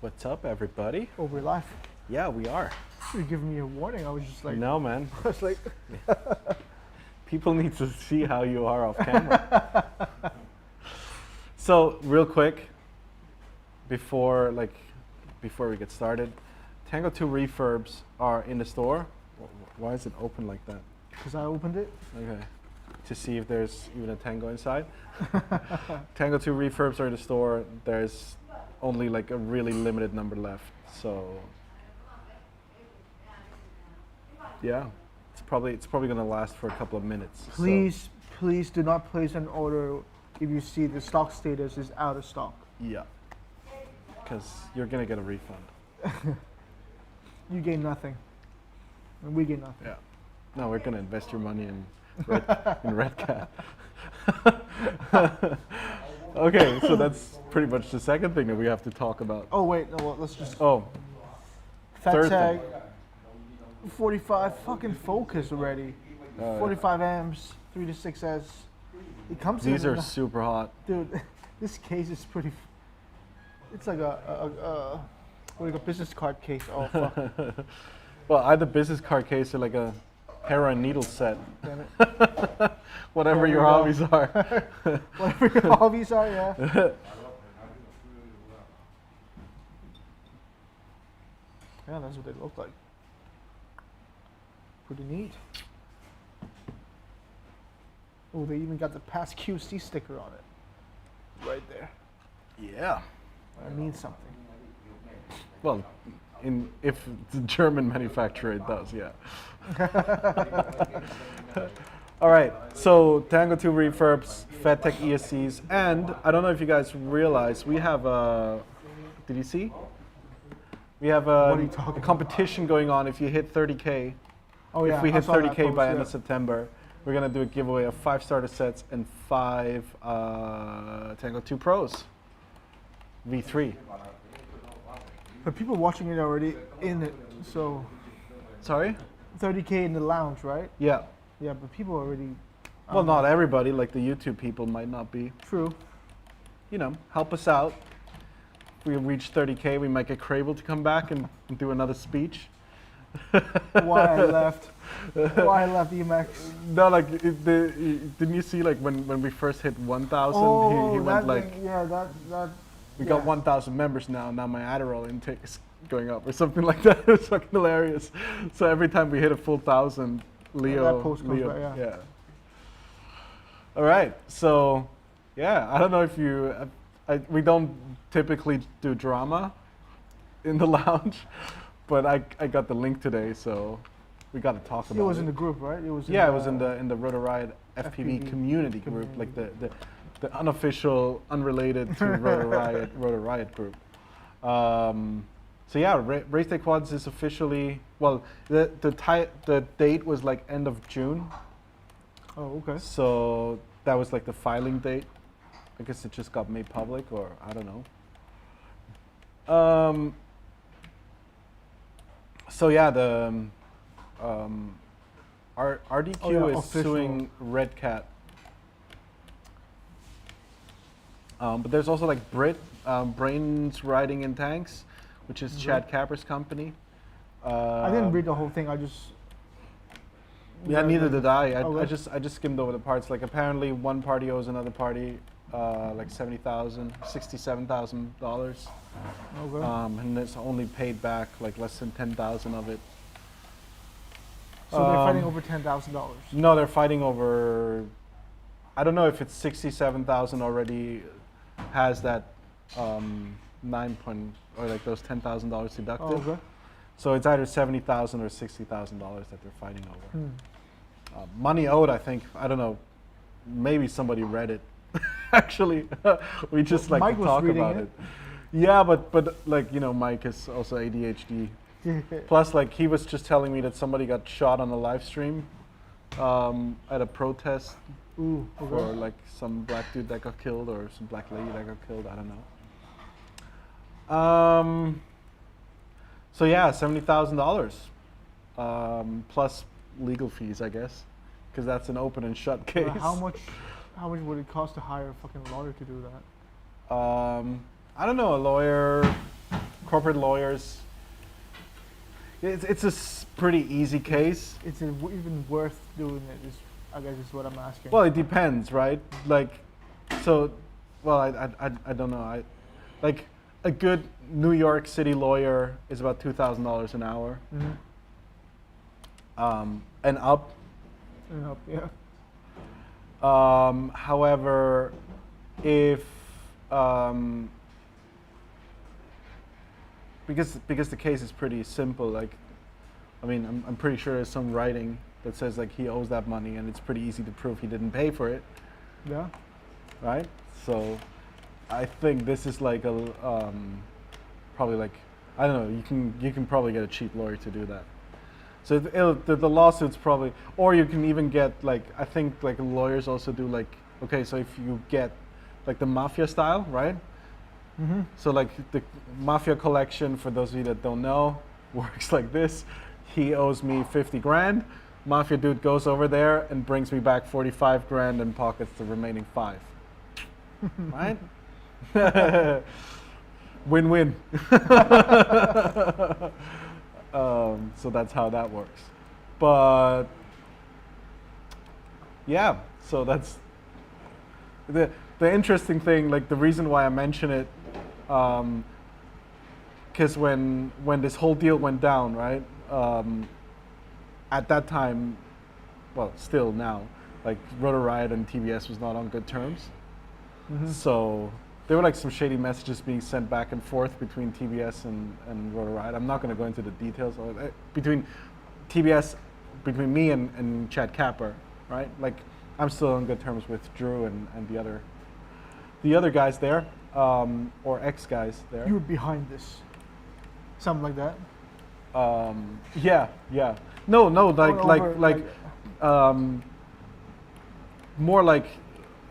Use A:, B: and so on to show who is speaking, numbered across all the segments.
A: What's up, everybody?
B: Oh, we're live.
A: Yeah, we are.
B: You're giving me a warning. I was just like,
A: No, man.
B: I was like,
A: People need to see how you are off camera. So, real quick, before we get started, Tango2 refurbs are in the store. Why is it open like that?
B: because I opened it.
A: Okay. To see if there's even a Tango inside. Tango2 refurbs are in the store. There's only like a really limited number left. So yeah, it's probably gonna last for a couple of minutes.
B: Please, please do not place an order if you see the stock status is out of stock.
A: Yeah, because you're gonna get a refund.
B: You gain nothing, and we gain nothing.
A: Yeah. No, we're gonna invest your money in Red Cat. Okay, so that's pretty much the second thing that we have to talk about.
B: Oh wait, no, well, let's just.
A: Oh,
B: Fat
A: third
B: tag.
A: thing.
B: 45 fucking focus already. 45 amps, 3 to 6S. It comes
A: these
B: in.
A: are super hot.
B: Dude, this case is pretty. It's like a business card case. Oh fuck.
A: Well, either business card case or like a heroin needle set.
B: Damn it.
A: Whatever
B: There
A: your
B: we go.
A: hobbies are.
B: Whatever your hobbies are, yeah. Yeah, that's what they look like. Pretty neat. Oh, they even got the past QC sticker on it. Right there.
A: Yeah.
B: That means something.
A: Well, if it's a German manufacturer, it does, yeah. All right, so Tango2 refurbs, FatTech ESCs, and I don't know if you guys realize, we have did you see? We have
B: What are you
A: a
B: talking
A: competition going on if you hit 30K.
B: Oh yeah,
A: If we
B: I
A: hit
B: saw that
A: 30K
B: post,
A: by
B: yeah.
A: end of September, we're gonna do a giveaway of 5 starter sets and 5 Tango2 Pros V3.
B: But people watching it already in it, so
A: Sorry?
B: 30K in the lounge, right?
A: Yeah.
B: Yeah, but people already.
A: Well, not everybody, like the YouTube people might not be.
B: True.
A: You know, help us out. If we reach 30K, we might get Crable to come back and do another speech.
B: Why I left? Why I left EMX?
A: No, like, didn't you see, like, when we first hit 1,000,
B: Oh,
A: he went
B: that
A: like,
B: thing, yeah, that.
A: we got 1,000 members now my Adderall intake is going up, or something like that. It's fucking hilarious. So every time we hit a full 1,000, Leo,
B: that post comes back, yeah.
A: All right, so, yeah, I don't know if you, we don't typically do drama in the lounge, but I got the link today, so we got to talk about it.
B: It was in the group, right? It was.
A: Yeah, it was in the Rotor Riot FPV community group, like the unofficial, unrelated to Rotor Riot group. So yeah, Race Day Quads is officially, well, the date was like end of June.
B: Oh, okay.
A: So that was like the filing date. I guess it just got made public, or I don't know. So yeah, the RDQ is
B: official.
A: suing Red Cat. But there's also like Brains Riding in Tanks, which is Chad Capper's company.
B: I didn't read the whole thing. I just.
A: Yeah, neither did I. I
B: Okay.
A: just skimmed over the parts. Like apparently one party owes another party like $67,000,
B: Okay.
A: and it's only paid back like less than 10,000 of it.
B: So they're fighting over $10,000.
A: No, they're fighting over. I don't know if it's 67,000 already has that 9 point or like those $10,000 deducted.
B: Oh, okay.
A: So it's either $70,000 or $60,000 that they're fighting over. Money owed, I think. I don't know. Maybe somebody read it. Actually, we just like
B: Mike
A: to
B: was
A: talk
B: reading
A: about
B: it.
A: it. Yeah, but like you know, Mike is also ADHD. Plus, like he was just telling me that somebody got shot on a live stream at a protest
B: Ooh,
A: for
B: okay.
A: like some black dude that got killed or some black lady that got killed. I don't know. So yeah, $70,000 plus legal fees, I guess, because that's an open and shut case.
B: How much would it cost to hire a fucking lawyer to do that?
A: I don't know, a lawyer corporate lawyers. It's a pretty easy case.
B: Is it even worth doing it? I guess is what I'm asking.
A: Well, it depends, right? Like, so, well, I don't know. Like, a good New York City lawyer is about $2,000 an hour, and up.
B: Yeah.
A: However, if because the case is pretty simple, like, I mean, I'm pretty sure there's some writing that says like he owes that money, and it's pretty easy to prove he didn't pay for it.
B: Yeah.
A: Right. So, I think this is like a probably like, I don't know. You can probably get a cheap lawyer to do that. So the lawsuit's probably, or you can even get like, I think like lawyers also do like, okay, so if you get like the mafia style, right? So like the mafia collection, for those of you that don't know, works like this. He owes me 50 grand. Mafia dude goes over there and brings me back 45 grand and pockets the remaining 5. Right? Win-win. So that's how that works. But yeah, so that's the interesting thing. Like the reason why I mention it, because when this whole deal went down, right? At that time, well, still now, like Rotor Riot and TBS was not on good terms. So there were like some shady messages being sent back and forth between TBS and Rotor Riot. I'm not going to go into the details of it. Between TBS, between me and Chad Kapper, right? Like I'm still on good terms with Drew and the other guys there, or ex-guys there.
B: You were behind this. Something like that.
A: Yeah. No, more like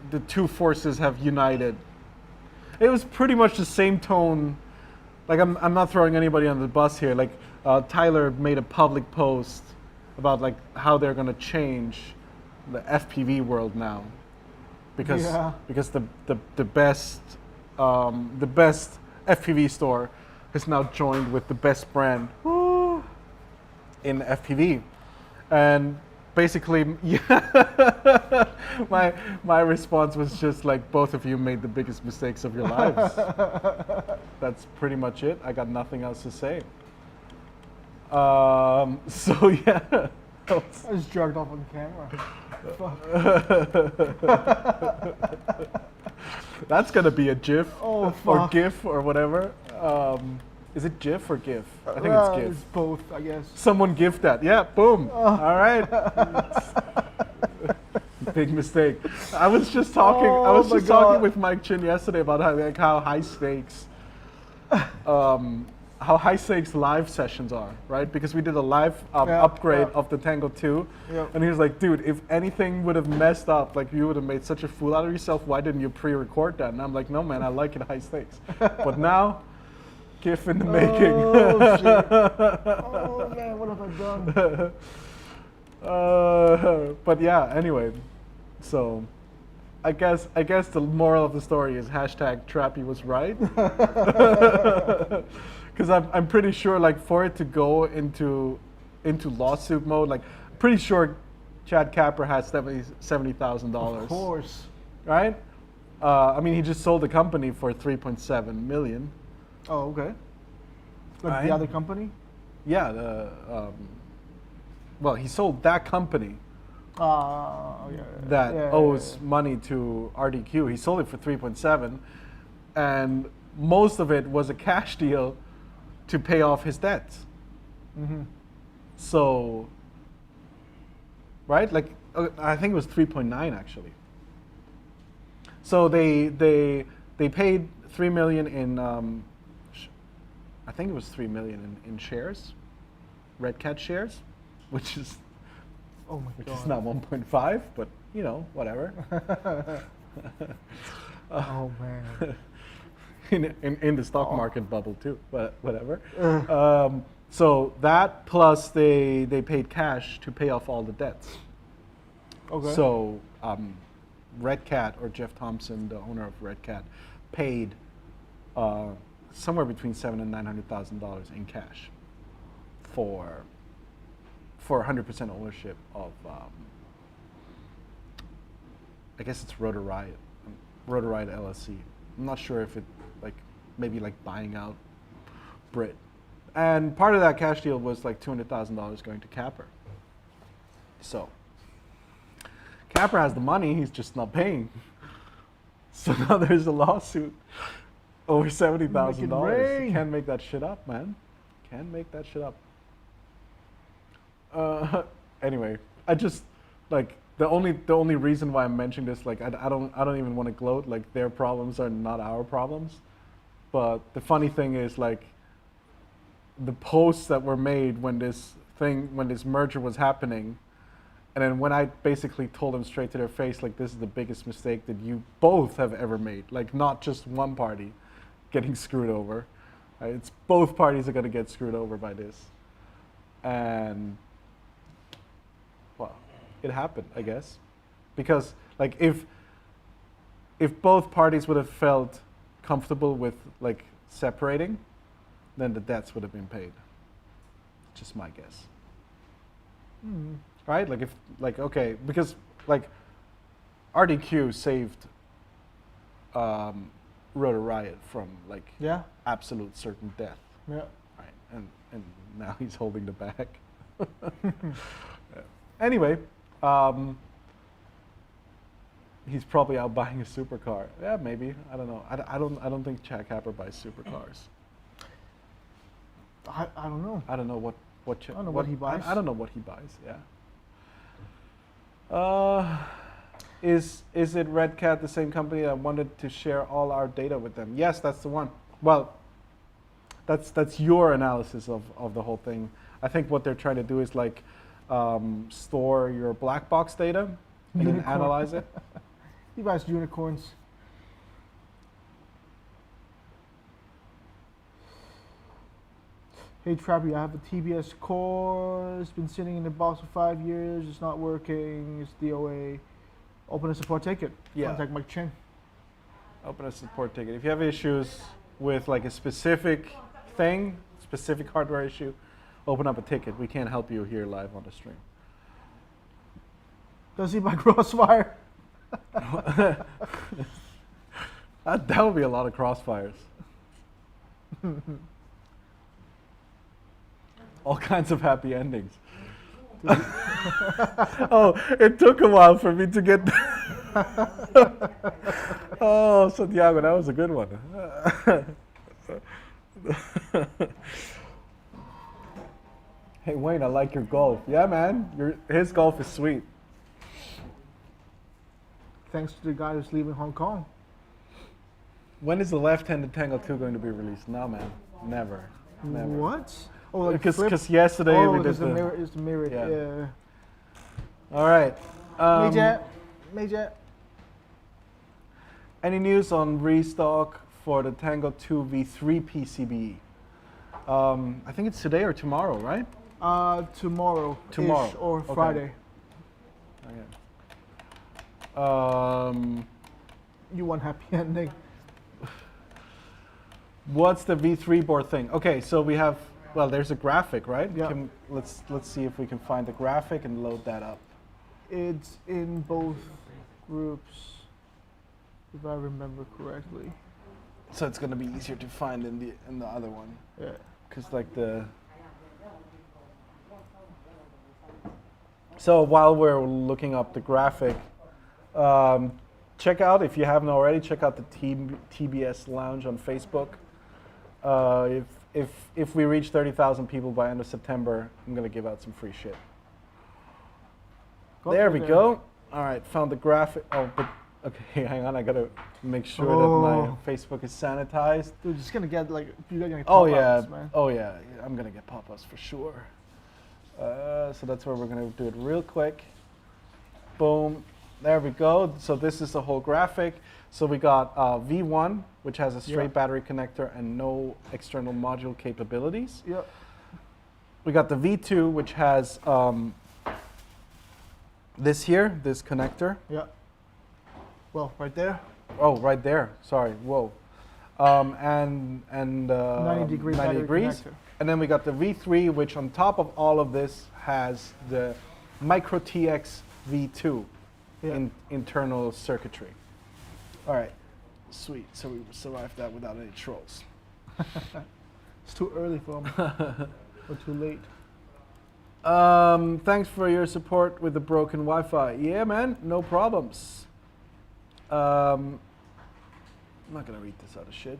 A: the two forces have united. It was pretty much the same tone. Like I'm not throwing anybody on the bus here. Like Tyler made a public post about like how they're gonna change the FPV world now, because the best FPV store has now joined with the best brand in FPV, and basically, my response was just like, both of you made the biggest mistakes of your lives. That's pretty much it. I got nothing else to say. So yeah.
B: I just jerked off on camera.
A: That's gonna be a GIF or GIF or whatever. Is it GIF or GIF? I think it's GIF.
B: It's both, I guess.
A: Someone GIF that. Yeah, boom. All right. Big mistake. I was just talking. I was just talking with Mike Chin yesterday about how high stakes, live sessions are, right? Because we did a live upgrade of the Tango2, and he was like, "Dude, if anything would have messed up, like you would have made such a fool out of yourself. Why didn't you pre-record that?" And I'm like, "No, man, I like it high stakes." But now, GIF in the making.
B: Oh, shit. Oh man, what have I done?
A: But yeah, anyway, so I guess the moral of the story is #Trappy was right. Because I'm pretty sure, like, for it to go into lawsuit mode, like, pretty sure Chad Kapper has $70,000.
B: Of course.
A: Right? I mean, he just sold the company for $3.7 million.
B: Oh, okay. Like
A: Right.
B: the other company?
A: Yeah. Well, he sold that company that owes money to RDQ. He sold it for 3.7, and most of it was a cash deal to pay off his debts. So, right? Like, I think it was 3.9 actually. So they paid $3 million in, I think it was $3 million in shares, Red Cat shares, which is not 1.5, but you know, whatever.
B: Oh man.
A: in the stock market bubble too, but whatever. So that plus they paid cash to pay off all the debts.
B: Okay.
A: So Red Cat, or Jeff Thompson, the owner of Red Cat, paid somewhere between $700,000 and $900,000 in cash for 100% ownership of. I guess it's Rotor Riot LLC. I'm not sure if it maybe buying out Brit. And part of that cash deal was like $200,000 going to Capper. So Capper has the money, he's just not paying. So now there's a lawsuit over $70,000. You can't make that shit up, man. Can't make that shit up. Anyway, I just the only reason why I'm mentioning this, I don't even want to gloat. Their problems are not our problems. But the funny thing is, the posts that were made when this merger was happening, and then when I basically told them straight to their face, this is the biggest mistake that you both have ever made. Not just one party getting screwed over. Right? It's both parties are going to get screwed over by this. And, well, it happened, I guess. Because, if both parties would have felt comfortable with, separating, then the debts would have been paid. Just my guess.
B: Mm.
A: Right? Okay, because RDQ saved Rotor Riot from absolute certain death.
B: Yeah.
A: Right. And now he's holding the bag. Anyway, he's probably out buying a supercar. Yeah, maybe. I don't know. I don't think Chad Capper buys supercars.
B: I don't know.
A: I don't know what
B: I don't know what he buys.
A: I don't know what he buys. Yeah. Is it Red Cat the same company that wanted to share all our data with them? Yes, that's the one. Well, that's your analysis of the whole thing. I think what they're trying to do is store your black box data and then analyze it.
B: He buys unicorns. Hey Trappy, I have a TBS core. It's been sitting in the box for 5 years. It's not working. It's DOA. Open a support ticket.
A: Yeah.
B: Contact Mike Chen.
A: Open a support ticket. If you have issues with a specific thing, specific hardware issue, open up a ticket. We can't help you here live on the stream.
B: Does he buy Crossfire?
A: That would be a lot of crossfires. All kinds of happy endings. Oh, it took a while for me to get. Oh, Santiago, that was a good one. Hey Wayne, I like your golf. Yeah, man, his golf is sweet.
B: Thanks to the guy who's leaving Hong Kong.
A: When is the left-handed Tango2 going to be released? No, man, never.
B: What? Oh,
A: because yesterday we did the
B: mirror. It's the mirror. Yeah.
A: All right.
B: Major.
A: Any news on restock for the Tango2 V3 PCB? I think it's today or tomorrow, right?
B: Tomorrow.
A: Tomorrow
B: or
A: okay.
B: Friday.
A: Okay.
B: You want happy ending?
A: What's the V3 board thing? Okay, so we have. Well, there's a graphic, right?
B: Yeah.
A: Let's see if we can find the graphic and load that up.
B: It's in both groups, if I remember correctly.
A: So it's gonna be easier to find in the other one.
B: Yeah.
A: Cause So while we're looking up the graphic, check out, if you haven't already, check out the TBS Lounge on Facebook. If we reach 30,000 people by end of September, I'm gonna give out some free shit. There we go. All right, found the graphic. Oh, but okay, hang on. I gotta make sure that my Facebook is sanitized.
B: Dude, just gonna get you're gonna get
A: oh
B: pop-ups,
A: yeah,
B: man.
A: oh yeah. I'm gonna get pop-ups for sure. So that's where we're gonna do it real quick. Boom. There we go. So this is the whole graphic. So we got V1, which has a straight battery connector and no external module capabilities.
B: Yep.
A: We got the V2, which has this connector.
B: Yeah. Well, right there.
A: Oh, right there. Sorry. Whoa. and
B: 90-degree
A: 90
B: battery
A: degrees.
B: connector.
A: And then we got the V3, which on top of all of this has the Micro TX V2
B: Yeah.
A: internal circuitry. All right, sweet. So we survived that without any trolls.
B: It's too early for them. Or too late.
A: Thanks for your support with the broken Wi-Fi. Yeah, man, no problems. I'm not gonna read this other shit.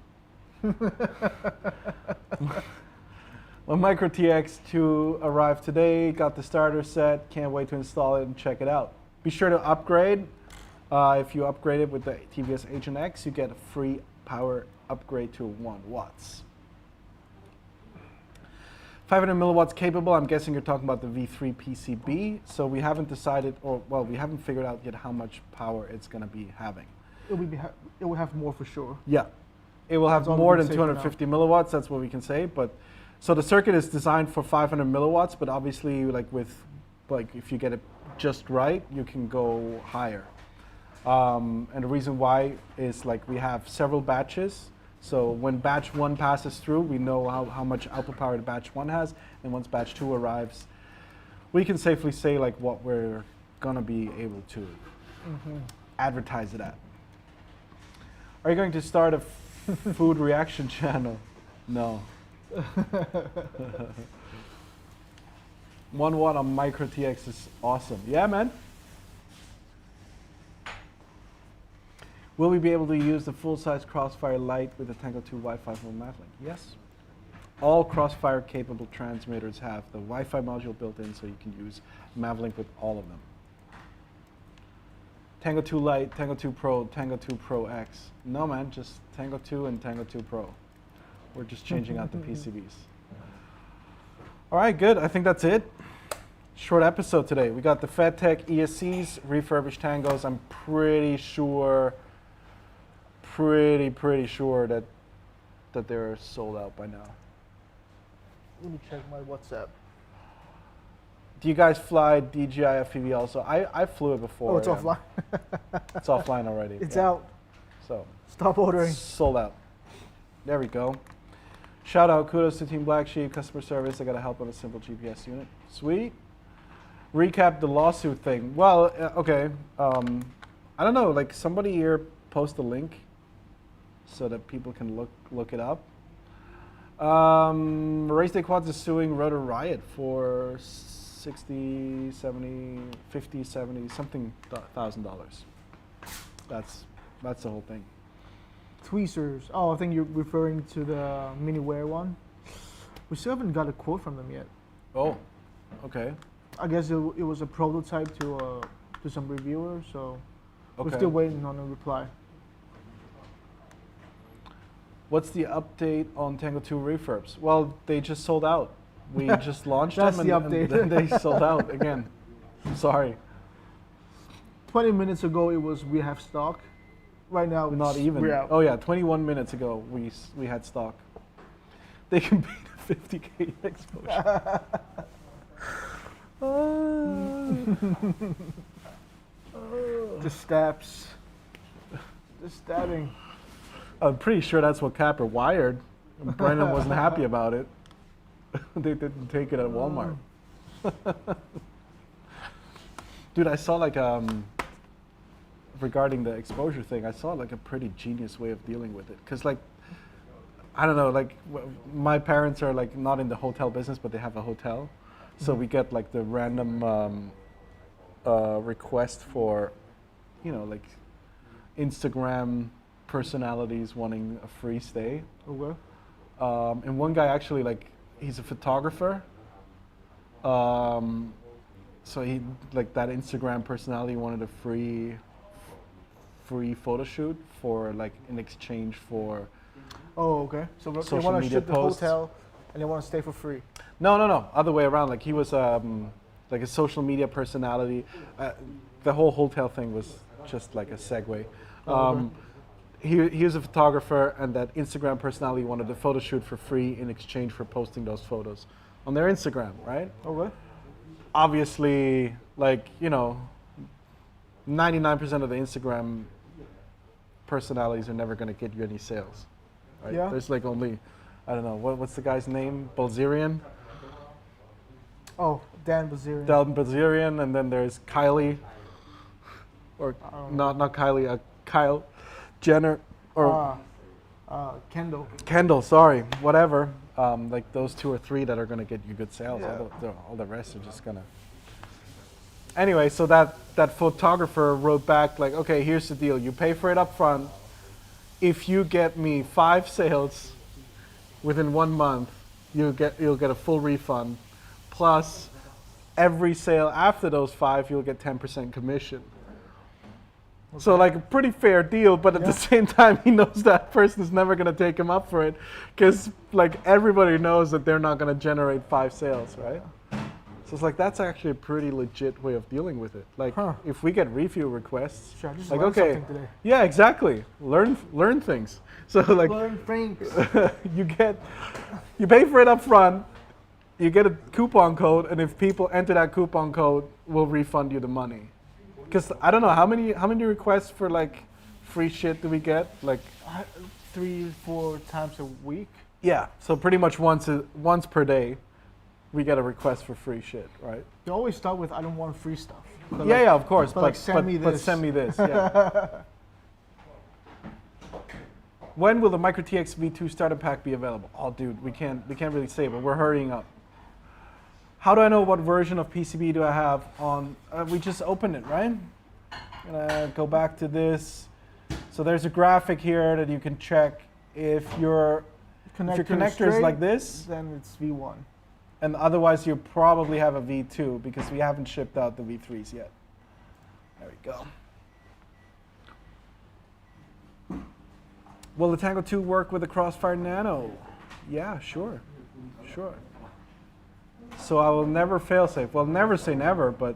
A: Well, Micro TX2 arrived today. Got the starter set. Can't wait to install it and check it out. Be sure to upgrade. If you upgrade it with the TBS Agent X, you get a free power upgrade to 1 watts. 500 milliwatts capable. I'm guessing you're talking about the V3 PCB. So we haven't decided, or well, we haven't figured out yet how much power it's going to be having.
B: It will have more for sure.
A: Yeah, it will have
B: That's all we
A: more
B: can
A: than
B: say for now.
A: 250 milliwatts. That's what we can say. But so the circuit is designed for 500 milliwatts, but obviously, if you get it just right, you can go higher. And the reason why is we have several batches. So when batch 1 passes through, we know how much output power the batch 1 has, and once batch 2 arrives, we can safely say what we're gonna be able to advertise it at. Are you going to start a food reaction channel? No. 1 watt on Micro TX is awesome. Yeah, man. Will we be able to use the full-size Crossfire Lite with the Tango2 Wi-Fi for Mavlink? Yes. All Crossfire capable transmitters have the Wi-Fi module built in, so you can use Mavlink with all of them. Tango2 Lite, Tango2 Pro, Tango2 Pro X. No, man, just Tango2 and Tango2 Pro. We're just changing out the PCBs. All right, good. I think that's it. Short episode today. We got the FedTech ESCs, refurbished Tangos. I'm pretty sure that they're sold out by now.
B: Let me check my WhatsApp.
A: Do you guys fly DJI FPV also? I flew it before.
B: Oh, it's offline.
A: It's offline already.
B: It's
A: yeah.
B: out.
A: So
B: Stop ordering.
A: sold out. There we go. Shout out, kudos to Team Black Sheep, customer service. I got to help on a simple GPS unit. Sweet. Recap the lawsuit thing. Well, okay. I don't know. Somebody here post a link so that people can look it up. Race Day Quads is suing Rotor Riot for 60, 70, 50, 70, something $1,000. That's the whole thing.
B: Tweezers. Oh, I think you're referring to the Miniware one. We still haven't got a quote from them yet.
A: Oh, okay.
B: I guess it was a prototype to some reviewers, so
A: Okay.
B: we're still waiting on a reply.
A: What's the update on Tango2 refurbs? Well, they just sold out. We just launched
B: That's
A: them
B: the
A: and
B: update.
A: then they sold out again. I'm sorry.
B: 20 minutes ago, it was we have stock. Right now,
A: Not even.
B: we're out.
A: Oh yeah, 21 minutes ago we had stock. They can beat a 50K exposure.
B: The stabs. The stabbing.
A: I'm pretty sure that's what Capper wired. And Brennan wasn't happy about it. They didn't take it at Walmart. Dude, I saw regarding the exposure thing, I saw a pretty genius way of dealing with it. Cause I don't know, my parents are not in the hotel business, but they have a hotel. So we get the random request for, Instagram personalities wanting a free stay.
B: Okay.
A: And one guy actually he's a photographer. So he that Instagram personality wanted a free photo shoot for in exchange for
B: Oh, okay. So they
A: social
B: want to
A: media
B: ship the
A: posts.
B: hotel, and they want to stay for free.
A: No, other way around. He was a social media personality. The whole hotel thing was just a segue.
B: Okay.
A: He was a photographer, and that Instagram personality wanted a photo shoot for free in exchange for posting those photos on their Instagram, right?
B: Okay.
A: Obviously, 99% of the Instagram personalities are never going to get you any sales. right?
B: Yeah.
A: There's like only, I don't know, what's the guy's name? Balzerian?
B: Oh, Dan Bazarian.
A: Dalton Balzerian, and then there's Kylie, or
B: I don't know.
A: not Kylie, Kyle Jenner, or
B: Kendall.
A: Kendall, sorry, whatever. Like those 2 or 3 that are going to get you good sales.
B: Yeah.
A: All the rest are just going to. Anyway, so that photographer wrote back like, okay, here's the deal. You pay for it up front. If you get me 5 sales within 1 month, you'll get a full refund. Plus, every sale after those 5, you'll get 10% commission. So like a pretty fair deal, but at the same time, he knows that person is never going to take him up for it, because like everybody knows that they're not going to generate 5 sales, right? So it's like that's actually a pretty legit way of dealing with it. Like if we get review requests,
B: Sure, I just
A: like
B: learned
A: okay,
B: something today.
A: yeah, exactly. Learn things. So like
B: Learn things.
A: you pay for it up front. You get a coupon code, and if people enter that coupon code, we'll refund you the money. Because I don't know how many requests for like free shit do we get? Like
B: 3-4 times a week.
A: yeah, so pretty much once per day, we get a request for free shit, right?
B: They always start with "I don't want free stuff." But
A: Yeah,
B: like,
A: yeah, of course,
B: but like, send me
A: but
B: this.
A: send me this. Yeah. When will the Micro TX V2 starter pack be available? Oh, dude, we can't really say, but we're hurrying up. How do I know what version of PCB do I have on? We just opened it, right? Gonna go back to this. So there's a graphic here that you can check if your connector is like this,
B: then it's V1.
A: and otherwise you probably have a V2 because we haven't shipped out the V3s yet. There we go. Will the Tango2 work with the Crossfire Nano? Yeah, sure. So I will never fail safe. Well, never say never, but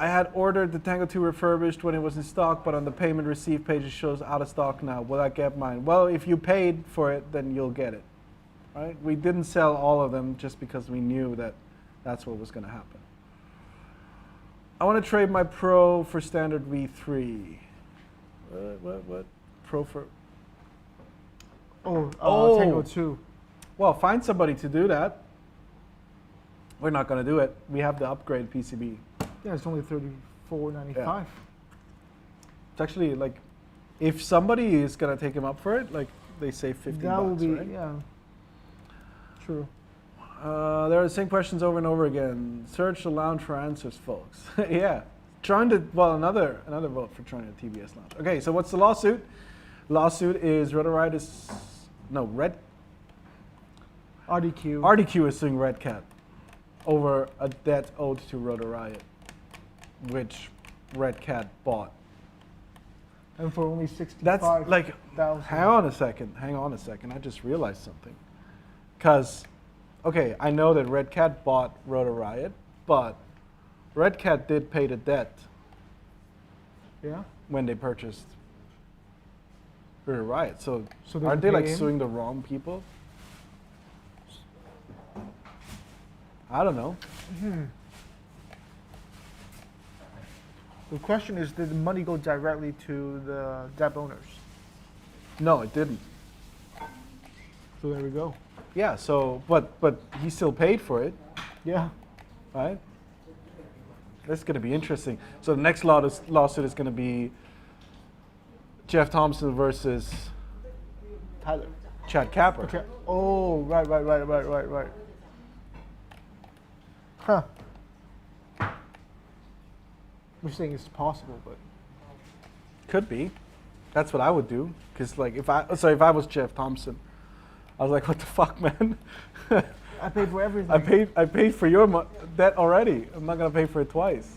A: I had ordered the Tango2 refurbished when it was in stock, but on the payment received page it shows out of stock now. Will I get mine? Well, if you paid for it, then you'll get it. Right? We didn't sell all of them just because we knew that that's what was going to happen. I want to trade my Pro for standard V3. What? Pro for?
B: Oh, Tango 2.
A: Well, find somebody to do that. We're not going to do it. We have the upgrade PCB.
B: Yeah, it's only $34.95.
A: Yeah. It's actually like, if somebody is going to take him up for it, like they say 50
B: That will
A: bucks,
B: be,
A: right?
B: yeah. True.
A: There are the same questions over and over again. Search the lounge for answers, folks. Yeah. Another vote for trying to TBS lounge. Okay, so what's the lawsuit? Lawsuit is RDQ is suing Red Cat over a debt owed to Rotor Riot, which Red Cat bought.
B: And for only 65,000.
A: That's like, hang on a second. I just realized something. Because, okay, I know that Red Cat bought Rotor Riot, but Red Cat did pay the debt.
B: Yeah.
A: When they purchased Rotor Riot. So
B: they
A: aren't
B: can
A: they like
B: pay him?
A: suing the wrong people? I don't know.
B: The question is, did the money go directly to the DAP owners?
A: No, it didn't.
B: So there we go.
A: Yeah, so, but he still paid for it,
B: Yeah.
A: right? That's going to be interesting. So the next lawsuit is going to be Jeff Thompson versus
B: Tyler.
A: Chad Capper.
B: Okay. Oh, right. Huh. We're saying it's possible, but
A: Could be. That's what I would do. Because like if I was Jeff Thompson, I was like, what the fuck, man?
B: I paid for everything.
A: I paid for your debt already. I'm not gonna pay for it twice.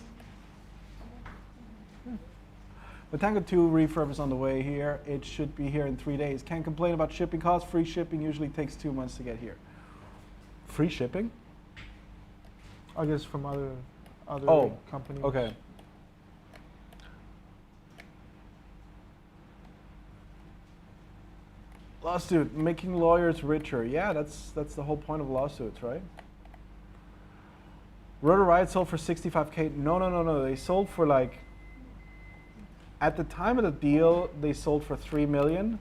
A: The Tango 2 refurb is on the way here. It should be here in 3 days. Can't complain about shipping costs. Free shipping usually takes 2 months to get here. Free shipping?
B: I guess from other companies.
A: Okay. Lawsuit, making lawyers richer. Yeah, that's the whole point of lawsuits, right? Rotor Riot sold for 65K. No. They sold for like, at the time of the deal, they sold for 3 million,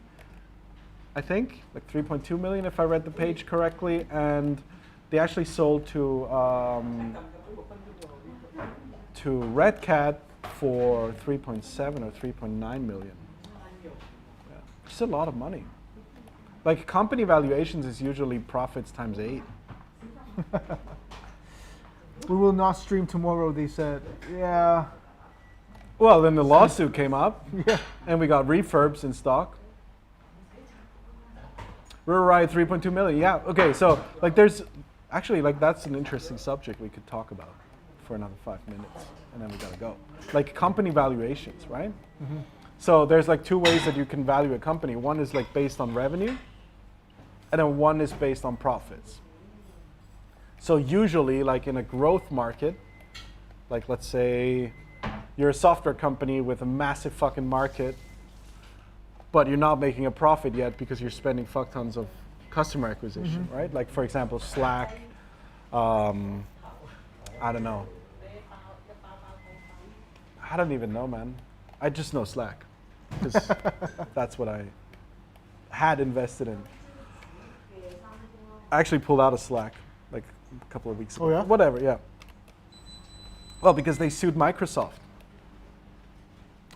A: I think, like 3.2 million if I read the page correctly, and they actually sold to Red Cat for 3.7 or 3.9 million. Yeah. It's a lot of money. Like company valuations is usually profits times 8.
B: We will not stream tomorrow, they said. Yeah.
A: Well, then the lawsuit came up,
B: Yeah.
A: and we got refurbs in stock. Rotor Riot 3.2 million. Yeah. Okay. So like, there's actually like that's an interesting subject we could talk about for another 5 minutes, and then we gotta go. Like company valuations, right?
B: Mm-hmm.
A: So there's like 2 ways that you can value a company. One is like based on revenue, and then one is based on profits. So usually, like in a growth market, like let's say you're a software company with a massive fucking market, but you're not making a profit yet because you're spending fuck tons of customer acquisition, right? Like for example, Slack, I don't know. I don't even know, man. I just know Slack because that's what I had invested in. I actually pulled out of Slack like a couple of weeks ago.
B: Oh, yeah?
A: Whatever, yeah. Well, because they sued Microsoft.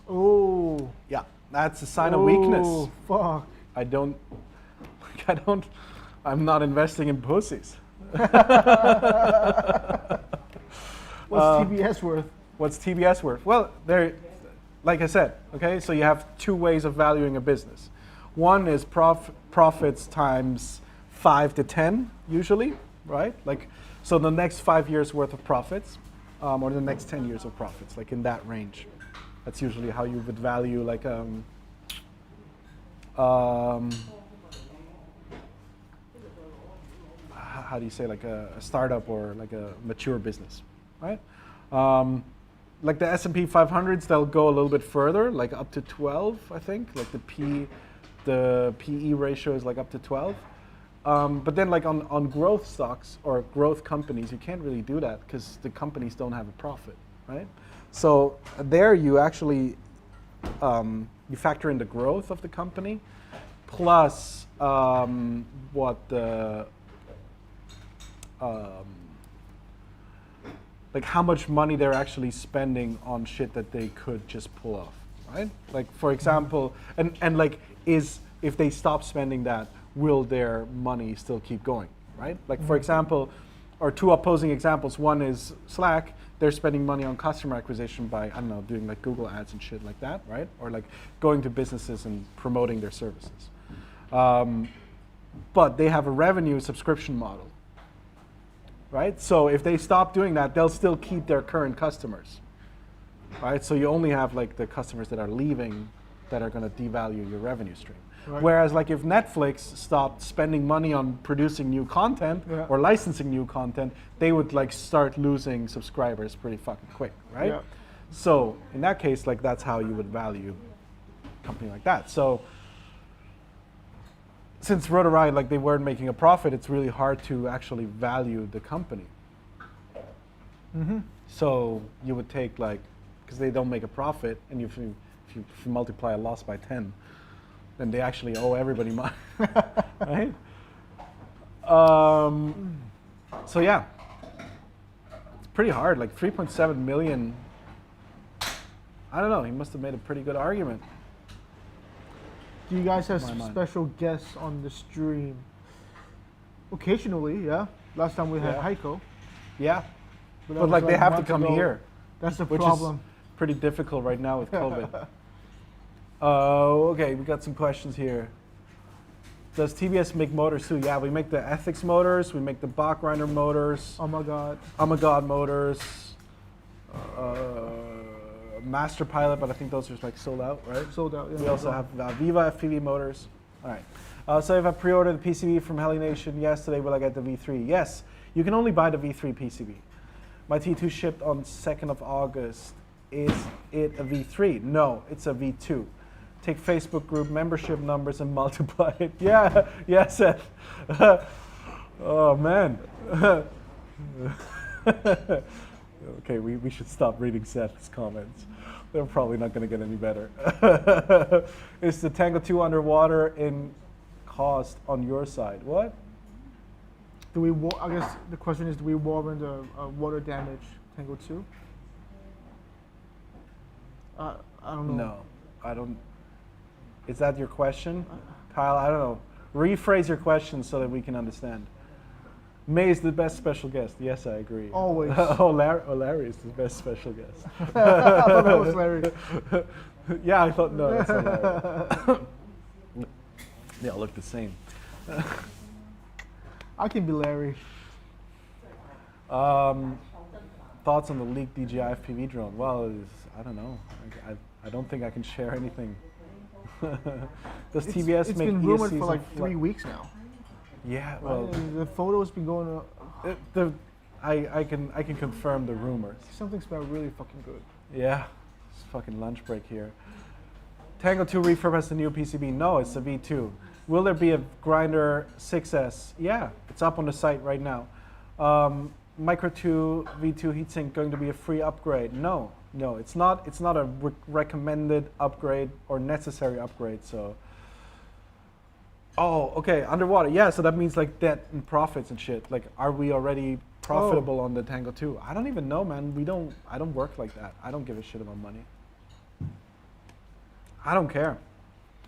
B: Oh.
A: Yeah, that's a sign of weakness.
B: Oh, fuck.
A: I'm not investing in pussies.
B: What's TBS worth?
A: What's TBS worth? Well, like I said, okay, so you have 2 ways of valuing a business. One is profits times 5 to 10, usually, right? Like, so the next 5 years worth of profits, or the next 10 years of profits, like in that range. That's usually how you would value like how do you say, like a startup or like a mature business, right? Like the S&P 500s, they'll go a little bit further, like up to 12, I think. Like the PE ratio is like up to 12. But then like on growth stocks or growth companies, you can't really do that because the companies don't have a profit, right? So there you actually, you factor in the growth of the company plus what the, like how much money they're actually spending on shit that they could just pull off, right? Like for example, and like if they stop spending that, will their money still keep going, right? Like for example, or 2 opposing examples. One is Slack. They're spending money on customer acquisition by, I don't know, doing like Google ads and shit like that, right? Or like going to businesses and promoting their services. But they have a revenue subscription model, right? So if they stop doing that, they'll still keep their current customers, right? So you only have like the customers that are leaving that are going to devalue your revenue stream. Right. Whereas like if Netflix stopped spending money on producing new content or licensing new content, they would like start losing subscribers pretty fucking quick, right? Yeah. So in that case, like that's how you would value a company like that. So since Rotor Riot, like they weren't making a profit, it's really hard to actually value the company. Mm-hmm. So you would take like, because they don't make a profit, and if you multiply a loss by 10, then they actually owe everybody money, right? So yeah, it's pretty hard. Like 3.7 million. I don't know. He must have made a pretty good argument.
B: Do you guys have special guests on the stream? Occasionally, yeah. Last time we had Heiko.
A: Yeah, but like they have to come here.
B: That's the problem.
A: Which is pretty difficult right now with COVID. Okay, we got some questions here. Does TBS make motors too? Yeah, we make the Ethics motors, we make the Bach Grinder motors.
B: Oh my God.
A: Oh my God motors. Master Pilot, but I think those are like sold out, right?
B: Sold out, yeah.
A: We also have Viva FPV motors. All right. So if I pre-ordered the PCB from Heli Nation yesterday, will I get the V3? Yes, you can only buy the V3 PCB. My T2 shipped on 2nd of August. Is it a V3? No, it's a V2. Take Facebook group membership numbers and multiply it. Yeah, Seth. Oh man. Okay, we should stop reading Seth's comments. They're probably not going to get any better. Is the Tango2 underwater in cost on your side? What?
B: Do we? I guess the question is, do we warrant a water damage Tango 2? I don't know.
A: No, I don't. Is that your question, Kyle? I don't know. Rephrase your question so that we can understand. May is the best special guest. Yes, I agree.
B: Always.
A: Larry is the best special guest.
B: I thought that was Larry.
A: Yeah, I thought, no, that's not Larry. They all look the same.
B: I can be Larry.
A: Thoughts on the leaked DJI FPV drone? Well, I don't know. I don't think I can share anything. Does TBS
B: it's
A: make
B: been rumored
A: ESCs
B: for like 3 weeks now.
A: Yeah, well,
B: the photo's been going.
A: I can confirm the rumors.
B: Something smells really fucking good.
A: Yeah, it's fucking lunch break here. Tango2 refurb has the new PCB. No, it's a V2. Will there be a Grinder 6S? Yeah, it's up on the site right now. Micro 2 V2 heatsink going to be a free upgrade? No, it's not. It's not a recommended upgrade or necessary upgrade. So. Oh, okay, underwater. Yeah, so that means like debt and profits and shit. Like, are we already profitable on the Tango 2? I don't even know, man. I don't work like that. I don't give a shit about money. I don't care.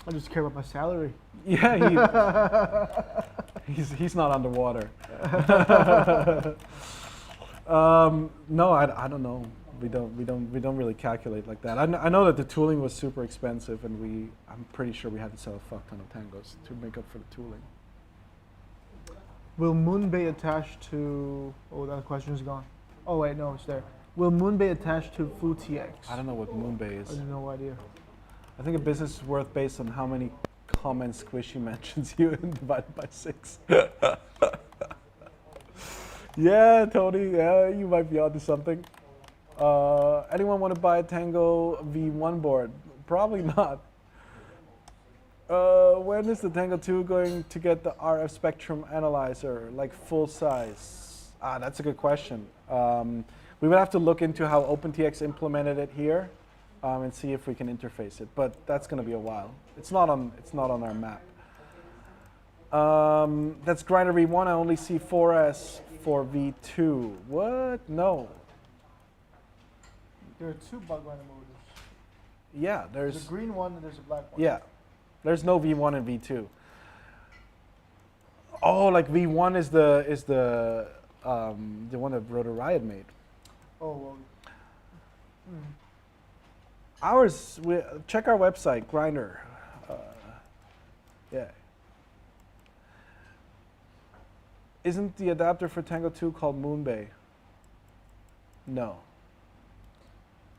B: I just care about my salary.
A: Yeah, he's not underwater. No, I don't know. We don't really calculate like that. I know that the tooling was super expensive, and I'm pretty sure we had to sell a fuck ton of Tangos to make up for the tooling.
B: Will Moonbay attach to? Oh, that question is gone. Oh wait, no, it's there. Will Moonbay attach to Full TX?
A: I don't know what Moonbay is.
B: I have no idea.
A: I think a business is worth based on how many comments Squishy mentions you and divided by 6. Yeah, Tony. Yeah, you might be onto something. Anyone want to buy a Tango V1 board? Probably not. When is the Tango 2 going to get the RF spectrum analyzer, like full size? That's a good question. We would have to look into how OpenTX implemented it here and see if we can interface it. But that's going to be a while. It's not on our map. That's Grinder V1. I only see 4S for V2. What? No.
B: There are 2 bug grinder motors.
A: Yeah,
B: There's a green one and there's a black one.
A: Yeah, there's no V1 and V2. Oh, like V1 is the one that Rotor Riot made.
B: Oh well.
A: Ours, check our website, Grinder. Yeah. Isn't the adapter for Tango 2 called Moonbay? No.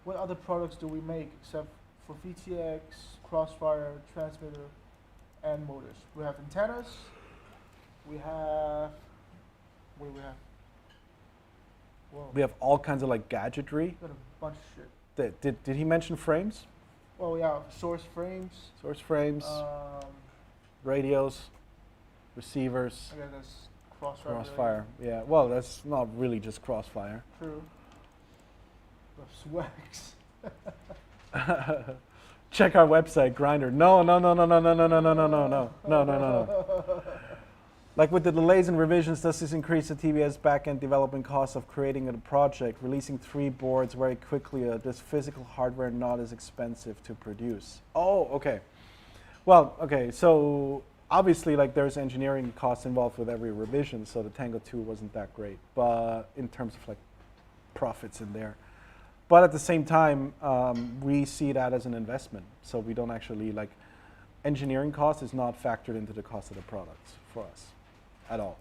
B: What other products do we make except for VTX, Crossfire, transmitter, and motors? We have antennas. We have. What do we have? Whoa.
A: We have all kinds of like gadgetry.
B: Got a bunch of shit.
A: Did he mention frames?
B: Well, yeah, source frames.
A: Source frames, radios, receivers.
B: Okay, that's Crossfire.
A: Crossfire. Yeah. Well, that's not really just Crossfire.
B: True. Swags.
A: Check our website, Grinder. No. Like with the delays and revisions, does this increase the TBS backend development cost of creating a project, releasing 3 boards very quickly? Does physical hardware not as expensive to produce? Oh, okay. Well, okay, so obviously like there's engineering costs involved with every revision, so the Tango 2 wasn't that great, but in terms of like profits in there. But at the same time, we see that as an investment, so we don't actually like, engineering cost is not factored into the cost of the products for us at all.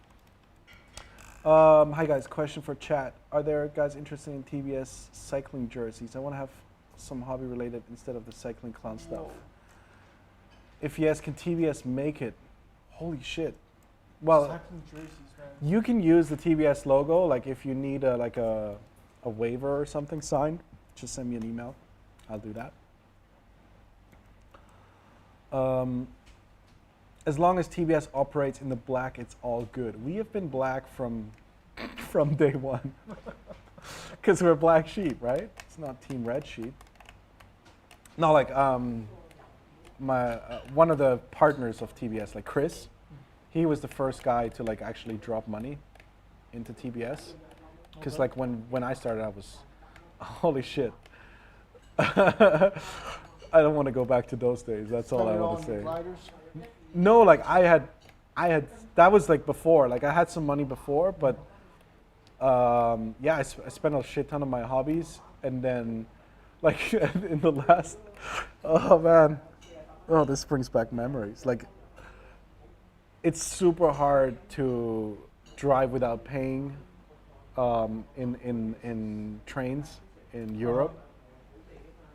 A: Hi guys, question for chat. Are there guys interested in TBS cycling jerseys? I want to have some hobby related instead of the cycling clown stuff. Whoa. If yes, can TBS make it? Holy shit. Well,
B: cycling jerseys, man.
A: You can use the TBS logo, like if you need a waiver or something signed, just send me an email. I'll do that. As long as TBS operates in the black, it's all good. We have been black from day one. because we're black sheep, right? It's not Team Red Sheep. No, like my one of the partners of TBS, like Chris, he was the first guy to like actually drop money into TBS, because
B: Okay.
A: like when I started, I was, holy shit. I don't want to go back to those days. That's all
B: Spend
A: I
B: it
A: want to
B: on
A: say.
B: gliders.
A: No, like I had, that was like before. Like I had some money before, but yeah, I spent a shit ton of my hobbies, and then, like in the last, oh man, oh this brings back memories. Like, it's super hard to drive without paying in trains in Europe.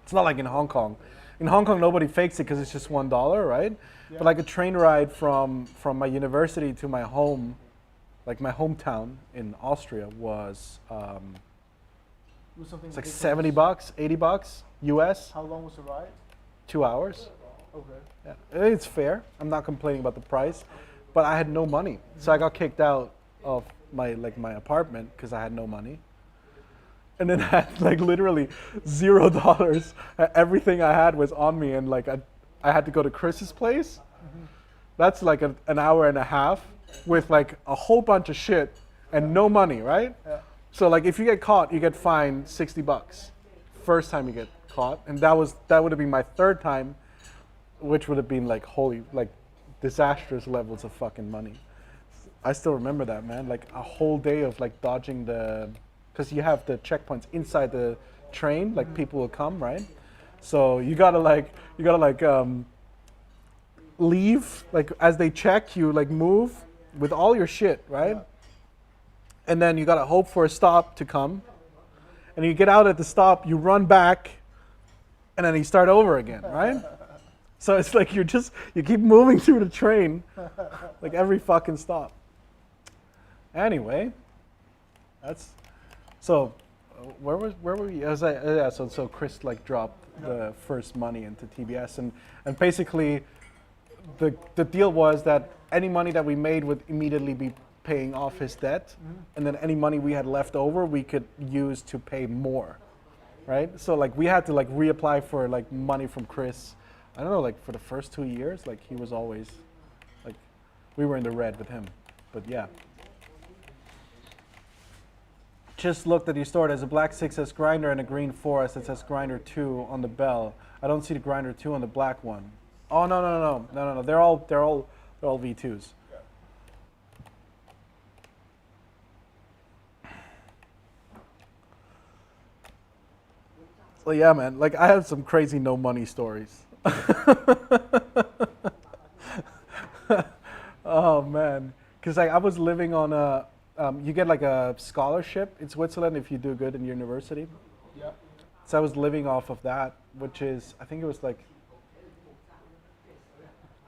A: It's not like in Hong Kong. In Hong Kong, nobody fakes it because it's just $1, right?
B: Yeah.
A: But like a train ride from my university to my home, like my hometown in Austria, was
B: Do something
A: it's like
B: ridiculous.
A: $70, $80 US,
B: How long was the ride?
A: 2 hours.
B: Okay.
A: Yeah, it's fair. I'm not complaining about the price, but I had no money, so I got kicked out of my apartment because I had no money, and then I had like literally $0. Everything I had was on me, and like I had to go to Chris's place. That's like an hour and a half with like a whole bunch of shit and no money, right?
B: Yeah.
A: So like if you get caught, you get fined $60. First time you get caught, and that would have been my third time, which would have been like disastrous levels of fucking money. I still remember that, man. Like a whole day of like dodging because you have the checkpoints inside the train. Like people will come, right? So you gotta leave, like as they check you, like move with all your shit, right?
B: Yeah.
A: And then you gotta hope for a stop to come. And you get out at the stop, you run back, and then you start over again, right? So it's like you keep moving through the train, like every fucking stop. Anyway, that's so. Where were we? So Chris like dropped the first money into TBS, and basically, the deal was that any money that we made would immediately be paying off his debt, and then any money we had left over we could use to pay more, right? So like we had to like reapply for like money from Chris. I don't know, like for the first 2 years, like he was always, like, we were in the red with him, but yeah. Just looked at your store. There's a black 6S grinder and a green 4S that says grinder 2 on the bell. I don't see the grinder 2 on the black one. Oh no. They're all V2s. So yeah, man. Like I have some crazy no money stories. Oh man, because like I was living on a, you get like a scholarship in Switzerland if you do good in university.
B: Yeah.
A: So I was living off of that, which is, I think it was like,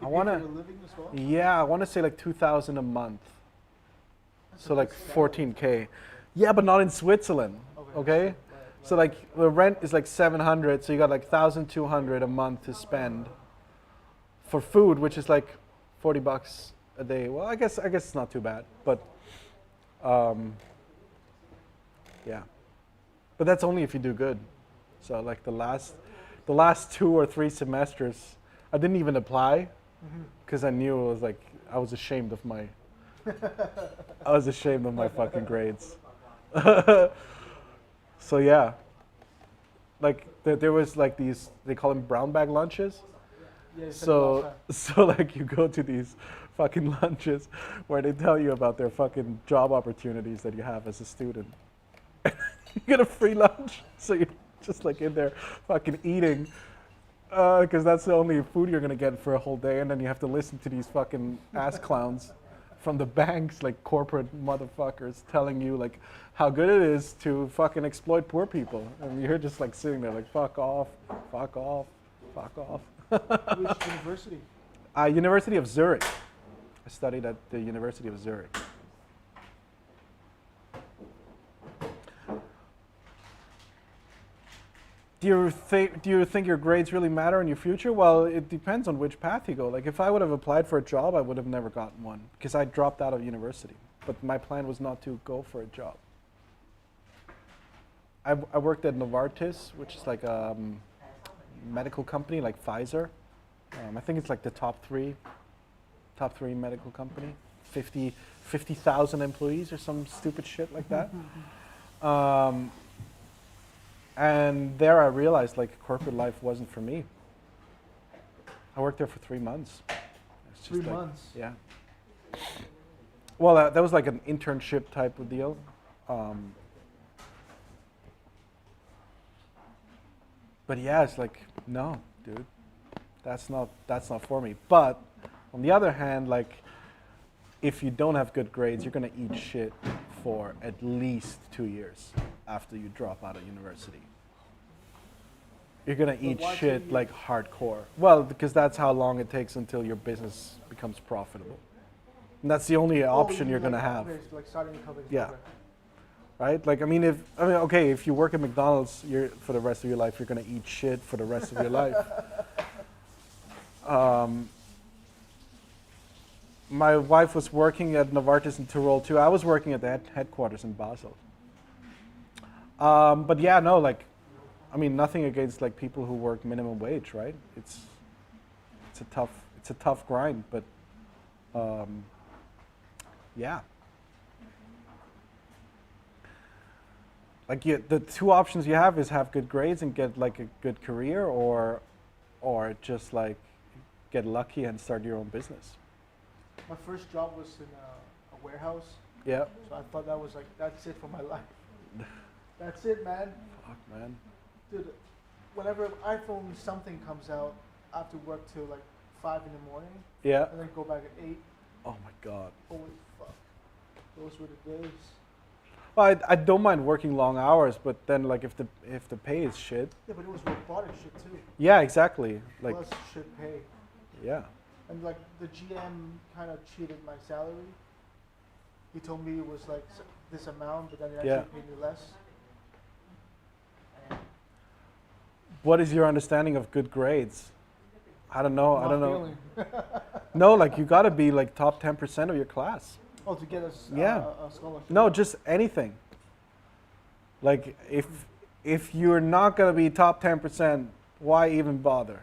B: You
A: I
B: pay
A: want
B: for
A: to,
B: the living as well?
A: yeah, I want to say like 2,000 a month.
B: That's
A: So
B: a
A: like
B: good salary.
A: 14K. Yeah, but not in Switzerland. Okay?
B: Right.
A: So like the rent is like 700, so you got like 1,200 a month to spend for food, which is like $40 a day. Well, I guess it's not too bad, but yeah. But that's only if you do good. So like the last 2 or 3 semesters, I didn't even apply because I knew it was like I was ashamed of my fucking grades. So yeah, like there was like these, they call them brown bag lunches.
B: Yeah, you said it last time.
A: So like you go to these fucking lunches where they tell you about their fucking job opportunities that you have as a student. You get a free lunch, so you're just like in there fucking eating, because that's the only food you're gonna get for a whole day, and then you have to listen to these fucking ass clowns from the banks, like corporate motherfuckers, telling you like how good it is to fucking exploit poor people, and you're just like sitting there like fuck off, fuck off, fuck off.
B: Which university?
A: University of Zurich. I studied at the University of Zurich. Do you think your grades really matter in your future? Well, it depends on which path you go. Like if I would have applied for a job, I would have never gotten one because I dropped out of university. But my plan was not to go for a job. I worked at Novartis, which is like a medical company like Pfizer. I think it's like the top three medical company. 50,000 employees or some stupid shit like that. And there I realized like corporate life wasn't for me. I worked there for 3 months. It's just
B: 3
A: like,
B: months.
A: Yeah. Well, that was like an internship type of deal. But yeah, it's like, no, dude, that's not for me. But on the other hand, like, if you don't have good grades, you're gonna eat shit for at least 2 years after you drop out of university. You're gonna eat
B: why 2
A: shit
B: years?
A: like hardcore. Well, because that's how long it takes until your business becomes profitable. And that's the only option you're gonna have.
B: Okay, so like starting a company.
A: Yeah. Right? Like, okay, if you work at McDonald's, for the rest of your life, you're gonna eat shit for the rest of your life. My wife was working at Novartis in Tyrol too. I was working at the headquarters in Basel. But yeah, no, like, nothing against like people who work minimum wage, right? It's a tough grind, but yeah. Like the two options you have is have good grades and get like a good career, or just like get lucky and start your own business.
B: My first job was in a warehouse,
A: Yeah.
B: so I thought that was like, that's it for my life. That's it, man.
A: Fuck, man.
B: Dude, whenever iPhone something comes out, I have to work till like 5 in the morning,
A: Yeah.
B: and then go back at 8.
A: Oh my God.
B: Holy fuck. Those were the days.
A: Well, I don't mind working long hours, but then like if the pay is shit.
B: Yeah, but it was robotic shit too.
A: Yeah, exactly. Like,
B: Plus shit pay.
A: yeah.
B: And like the GM kind of cheated my salary. He told me it was like this amount, but then it actually
A: Yeah.
B: paid me less.
A: What is your understanding of good grades? I don't know.
B: Not
A: I don't know.
B: failing.
A: No, like you gotta be like top 10% of your class.
B: Oh, to get a
A: Yeah.
B: a scholarship.
A: No, just anything. Like if you're not gonna be top 10%, why even bother?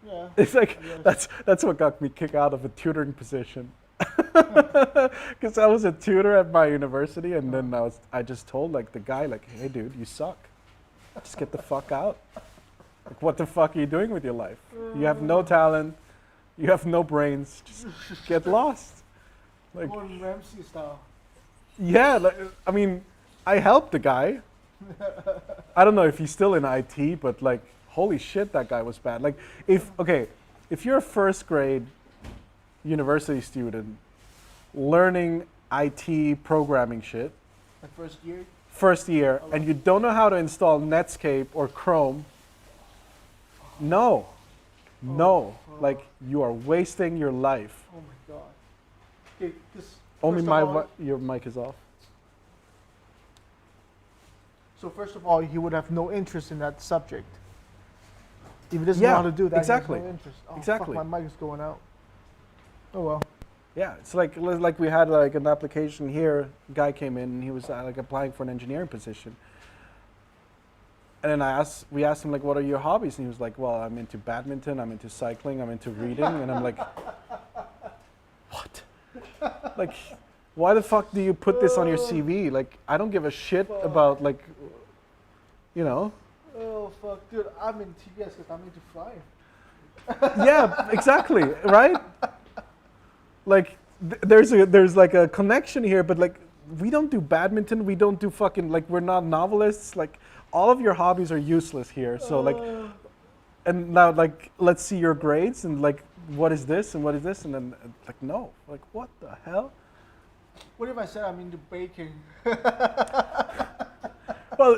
B: Yeah.
A: It's like
B: I guess.
A: that's what got me kicked out of a tutoring position. Because I was a tutor at my university, and then I just told like the guy like, hey dude, you suck. Just get the fuck out. Like, what the fuck are you doing with your life? You have no talent. You have no brains. Just get lost. Like,
B: Gordon Ramsay style.
A: yeah, like, I helped the guy. I don't know if he's still in IT, but like, holy shit, that guy was bad. Like, if you're a first grade university student learning IT programming shit,
B: My first year.
A: first year, and you don't know how to install Netscape or Chrome, no, like you are wasting your life.
B: Oh my god. Okay, 'cause
A: Only
B: first of all-
A: your mic is off.
B: So first of all, he would have no interest in that subject. If he doesn't
A: Yeah,
B: know how to do that,
A: exactly.
B: he has no interest. Oh,
A: Exactly.
B: Fuck, my mic is going out. Oh well.
A: Yeah, it's like we had like an application here. A guy came in and he was like applying for an engineering position. And then we asked him like, what are your hobbies? And he was like, well, I'm into badminton, I'm into cycling, I'm into reading. And I'm like, what? Like, why the fuck do you put this on your CV? Like, I don't give a shit about like, you know.
B: Oh fuck, dude! I'm in TBS because I'm into flying.
A: Yeah, exactly, right? Like, there's like a connection here, but like, we don't do badminton, we don't do fucking, like, we're not novelists, like, all of your hobbies are useless here, so like, and now, like, let's see your grades, and like, what is this, and what is this, and then, like, no, like, what the hell?
B: What if I said I'm into baking?
A: Well,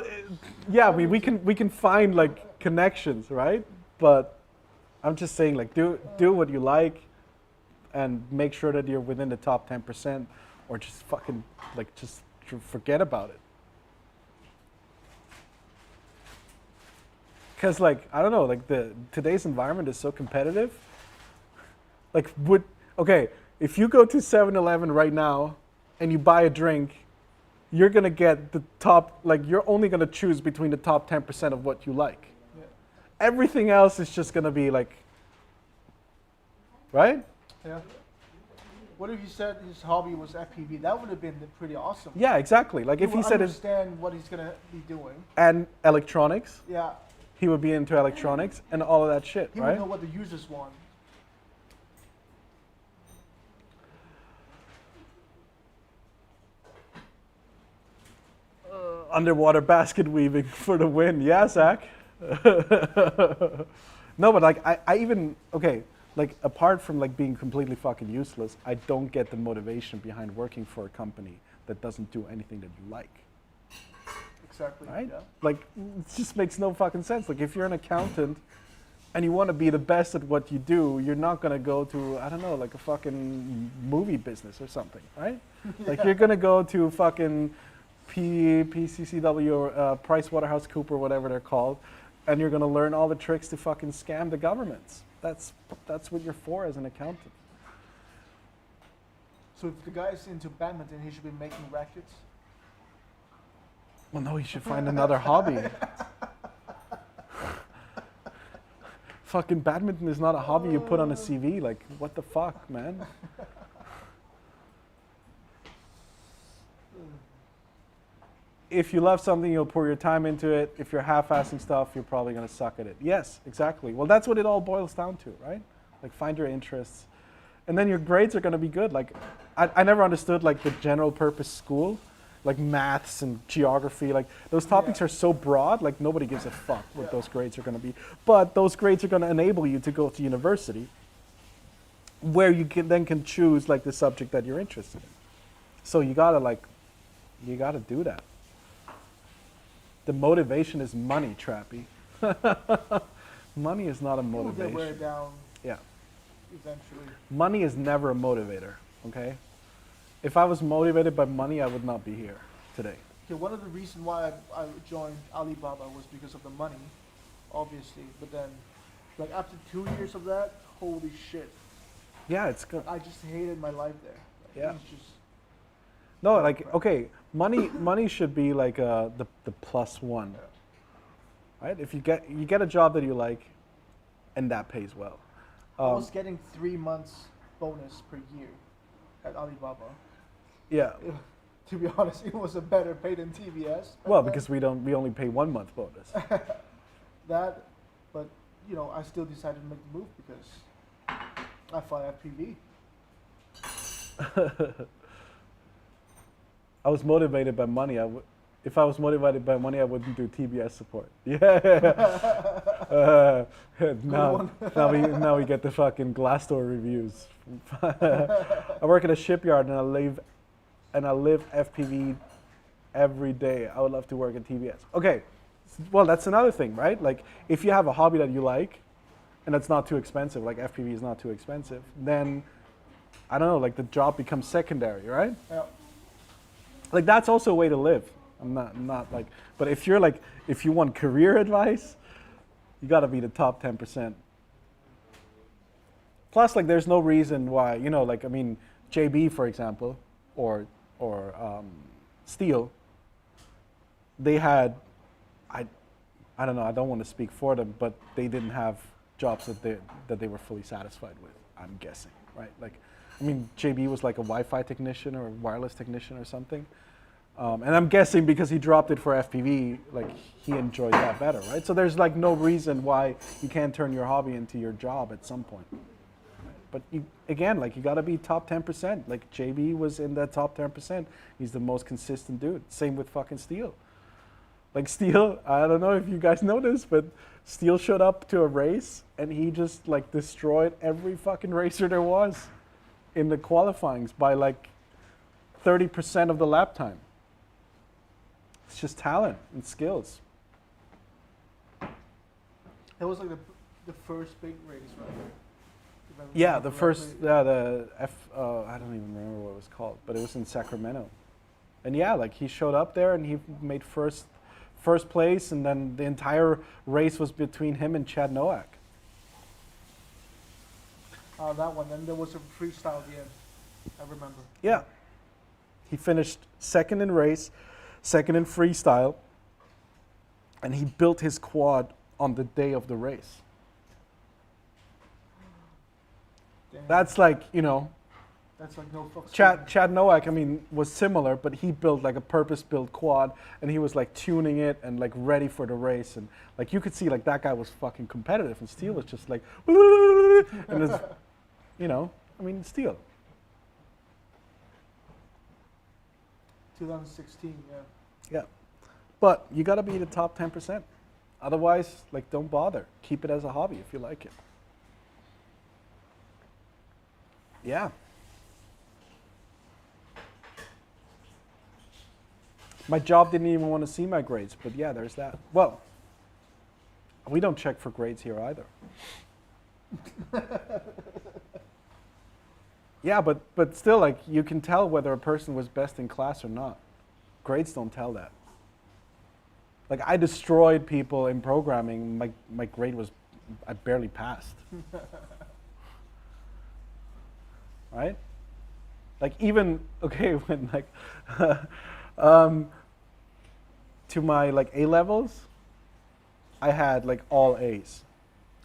A: yeah, we can find, like, connections, right? But I'm just saying, like, do what you like, and make sure that you're within the top 10%, or just fucking, like, just forget about it. Because, like, I don't know, like, today's environment is so competitive. Like, if you go to 7-Eleven right now and you buy a drink, you're gonna get the top. Like you're only gonna choose between the top 10% of what you like.
B: Yeah.
A: Everything else is just gonna be like, right?
B: Yeah. What if he said his hobby was FPV? That would have been pretty awesome.
A: Yeah, exactly. Like if he said his
B: understand what he's gonna be doing.
A: and electronics,
B: Yeah.
A: he would be into electronics and all of that shit,
B: He
A: right?
B: would know what the users want.
A: Underwater basket weaving for the win. Yeah, Zach. No, but like I even okay, like apart from like being completely fucking useless, I don't get the motivation behind working for a company that doesn't do anything that you like.
B: Exactly.
A: Right?
B: Yeah.
A: Like it just makes no fucking sense. Like if you're an accountant and you want to be the best at what you do, you're not gonna go to, I don't know, like a fucking movie business or something, right? Like you're gonna go to fucking PCCW or PricewaterhouseCoopers, whatever they're called, and you're gonna learn all the tricks to fucking scam the governments. That's what you're for as an accountant.
B: So if the guy's into badminton, he should be making rackets.
A: Well, no, you should find another hobby. Fucking badminton is not a hobby you put on a CV. Like, what the fuck, man? If you love something, you'll pour your time into it. If you're half-assing stuff, you're probably going to suck at it. Yes, exactly. Well, that's what it all boils down to, right? Like, find your interests. And then your grades are going to be good. Like, I never understood, like, the general purpose school. Like, maths and geography. Like, those topics are so broad, like, nobody gives a fuck what those grades are going to be. But those grades are going to enable you to go to university where you can choose, like, the subject that you're interested in. So you got to do that. The motivation is money, Trappy. Money is not a motivation.
B: People get wear down
A: Yeah.
B: eventually.
A: Money is never a motivator, okay? If I was motivated by money, I would not be here today.
B: Okay, one of the reasons why I joined Alibaba was because of the money, obviously. But then, like after 2 years of that, holy shit!
A: Yeah, it's good.
B: I just hated my life there. Like,
A: Yeah.
B: it was just
A: No, like, okay, money should be like the plus one, right? If you get a job that you like, and that pays well.
B: I was getting 3 months bonus per year at Alibaba.
A: Yeah.
B: To be honest, it was a better pay than TBS.
A: Well, because we only pay 1 month bonus.
B: That, but you know, I still decided to make the move because I fought FPV.
A: I was motivated by money. If I was motivated by money, I wouldn't do TBS support. Yeah. Now we get the fucking Glassdoor reviews. I work at a shipyard and I live FPV every day. I would love to work at TBS. Okay. Well, that's another thing, right? Like if you have a hobby that you like and it's not too expensive, like FPV is not too expensive, then I don't know, like the job becomes secondary, right?
B: Yeah.
A: Like that's also a way to live. I'm not like, but if you want career advice, you got to be the top 10%. Plus, like, there's no reason why, you know, like, I mean, JB, for example, or Steel, they had, I don't know, I don't want to speak for them, but they didn't have jobs that they were fully satisfied with, I'm guessing, right? Like, I mean, JB was like a Wi-Fi technician or a wireless technician or something. And I'm guessing because he dropped it for FPV, like he enjoyed that better, right? So there's like no reason why you can't turn your hobby into your job at some point. But you gotta be top 10%. Like JB was in that top 10%. He's the most consistent dude. Same with fucking Steel. Like Steel, I don't know if you guys know this, but Steel showed up to a race and he just like destroyed every fucking racer there was in the qualifyings by like 30% of the lap time. It's just talent and skills.
B: That was like the first big race, right?
A: Yeah, the first, I don't even remember what it was called, but it was in Sacramento. And yeah, like he showed up there and he made first place, and then the entire race was between him and Chad Nowak.
B: That one. Then there was a freestyle at the end. I remember.
A: Yeah. He finished second in race, second in freestyle, and he built his quad on the day of the race.
B: Damn.
A: That's like, you know,
B: That's like no fucks.
A: Chad Nowak, I mean, was similar, but he built like a purpose-built quad, and he was like tuning it and like ready for the race, and like you could see like that guy was fucking competitive, and Steele was just like, and it's, you know, I mean, Steele.
B: 2016, yeah.
A: Yeah, but you gotta be the top 10%. Otherwise, like, don't bother. Keep it as a hobby if you like it. Yeah. My job didn't even want to see my grades, but yeah, there's that. Well, we don't check for grades here either. Yeah, but still, like, you can tell whether a person was best in class or not. Grades don't tell that. Like, I destroyed people in programming. My grade was, I barely passed. Right? Like, even, okay, when, like, to my, like, A-levels, I had, like, all A's.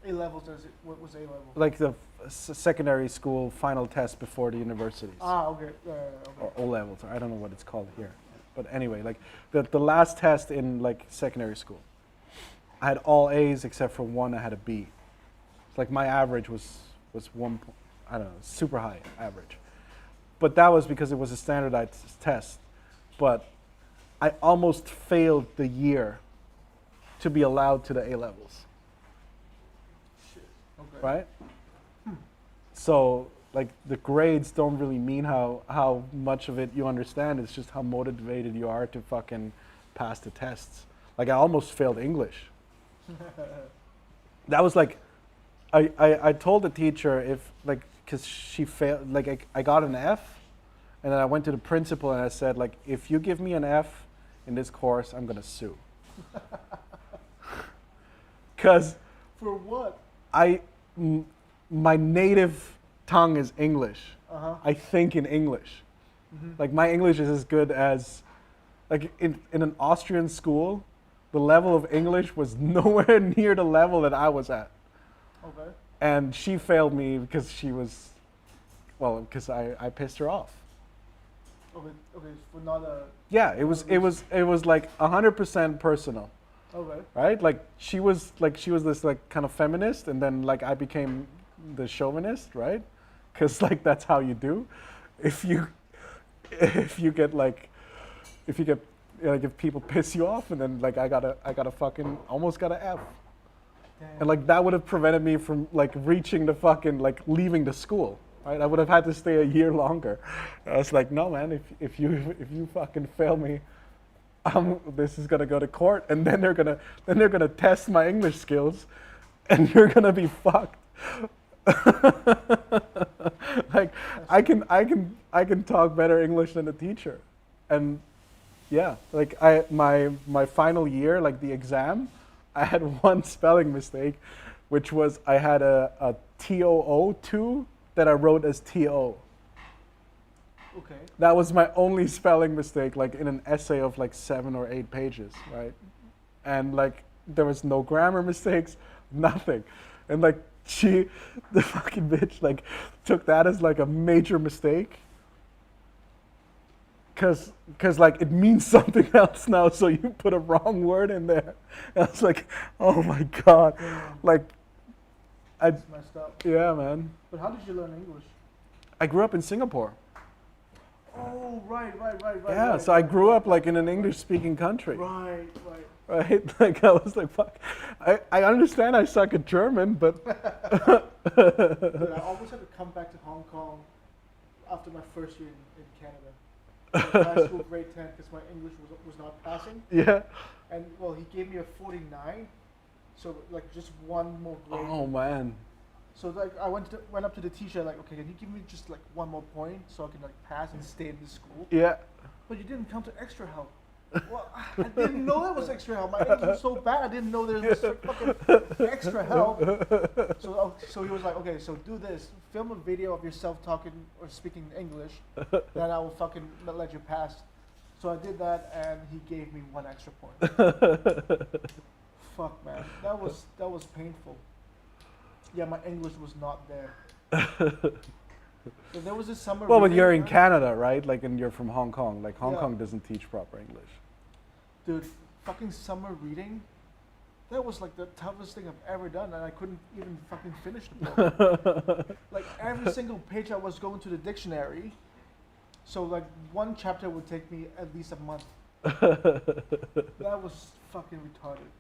B: A-levels, what was A-level?
A: Like the secondary school final test before the universities.
B: Ah, okay.
A: Or O-levels, or I don't know what it's called here. But anyway, like, the last test in, like, secondary school, I had all A's except for one I had a B. It's like my average was one, I don't know, super high average. But that was because it was a standardized test. But I almost failed the year to be allowed to the A-levels.
B: Shit. Okay.
A: Right? So, like, the grades don't really mean how much of it you understand. It's just how motivated you are to fucking pass the tests. Like, I almost failed English. That was like, I told the teacher if, like, because she failed, like, I got an F, and then I went to the principal and I said, like, if you give me an F in this course, I'm going to sue. Because
B: For what?
A: my native tongue is English.
B: Uh-huh.
A: I think in English.
B: Mm-hmm.
A: Like, my English is as good as, like, in an Austrian school, the level of English was nowhere near the level that I was at.
B: Okay.
A: And she failed me because she was, well, because I pissed her off.
B: Okay. For not a.
A: Yeah, it was like 100% personal.
B: Okay.
A: Right? Like she was this like kind of feminist, and then like I became the chauvinist, right? Because like that's how you do. If you get like if people piss you off, and then like I got a fucking almost got an F.
B: Damn.
A: And like that would have prevented me from like reaching the fucking like leaving the school. Right? I would have had to stay a year longer. I was like, no man, if you fucking fail me, this is gonna go to court, and then they're gonna test my English skills, and you're gonna be fucked. Like I can talk better English than the teacher, and yeah, like my final year, like the exam, I had one spelling mistake, which was I had a TOO2 that I wrote as TO.
B: Okay.
A: That was my only spelling mistake, like in an essay of like 7 or 8 pages, right? And like there was no grammar mistakes, nothing. And like the fucking bitch, like took that as like a major mistake. Cause like it means something else now, so you put a wrong word in there. And I was like, oh my god, like
B: That's messed up.
A: yeah, man.
B: But how did you learn English?
A: I grew up in Singapore.
B: Oh, right.
A: Yeah,
B: right,
A: so I
B: right,
A: grew
B: right,
A: up like in an English-speaking country.
B: Right.
A: Right? Like I was like, fuck. I understand I suck at German, but
B: But I almost had to come back to Hong Kong after my first year in Canada. High school grade 10 because my English was not passing.
A: yeah.
B: And well, he gave me a 49, so like just one more grade.
A: Oh man.
B: So like I went up to the teacher like, okay, can you give me just like one more point so I can like pass and stay in the school?
A: Yeah.
B: But you didn't come to extra help. Well, I didn't know there was extra help. My English was so bad, I didn't know there was fucking extra help. So he was like, okay, so do this. Film a video of yourself talking or speaking English, then I will fucking let you pass. So I did that, and he gave me 1 extra point. Fuck, man, that was painful. Yeah, my English was not there. So there was a summer.
A: Well, but
B: reading,
A: you're in Canada, right? Like, and you're from Hong Kong. Like, Hong
B: Yeah.
A: Kong doesn't teach proper English.
B: Dude, fucking summer reading. That was like the toughest thing I've ever done, and I couldn't even fucking finish the book. Like every single page, I was going to the dictionary. So like 1 chapter would take me at least a month. That was fucking retarded.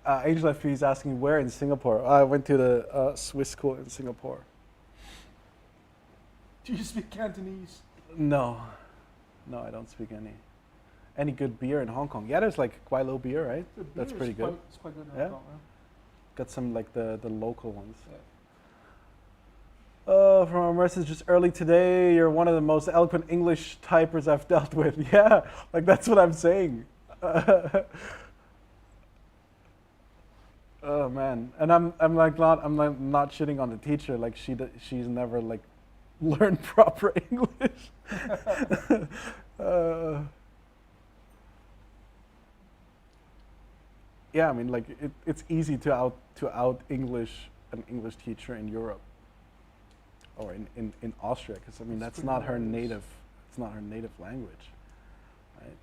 A: Angel FP is asking where in Singapore. I went to the Swiss school in Singapore.
B: Do you speak Cantonese?
A: No, I don't speak any. Any good beer in Hong Kong? Yeah, there's like Kwai Lo beer, right?
B: The beer
A: That's
B: is
A: pretty good.
B: It's quite good in
A: Yeah?
B: Hong Kong, huh?
A: Got some like the local ones.
B: Yeah.
A: From our message, just early today, you're one of the most eloquent English typers I've dealt with. Yeah, like that's what I'm saying. Oh man, and I'm not shitting on the teacher. Like she's never like learned proper English. Yeah, I mean, like it's easy to out English an English teacher in Europe or in Austria, because I mean that's not her native. It's not her native language, right?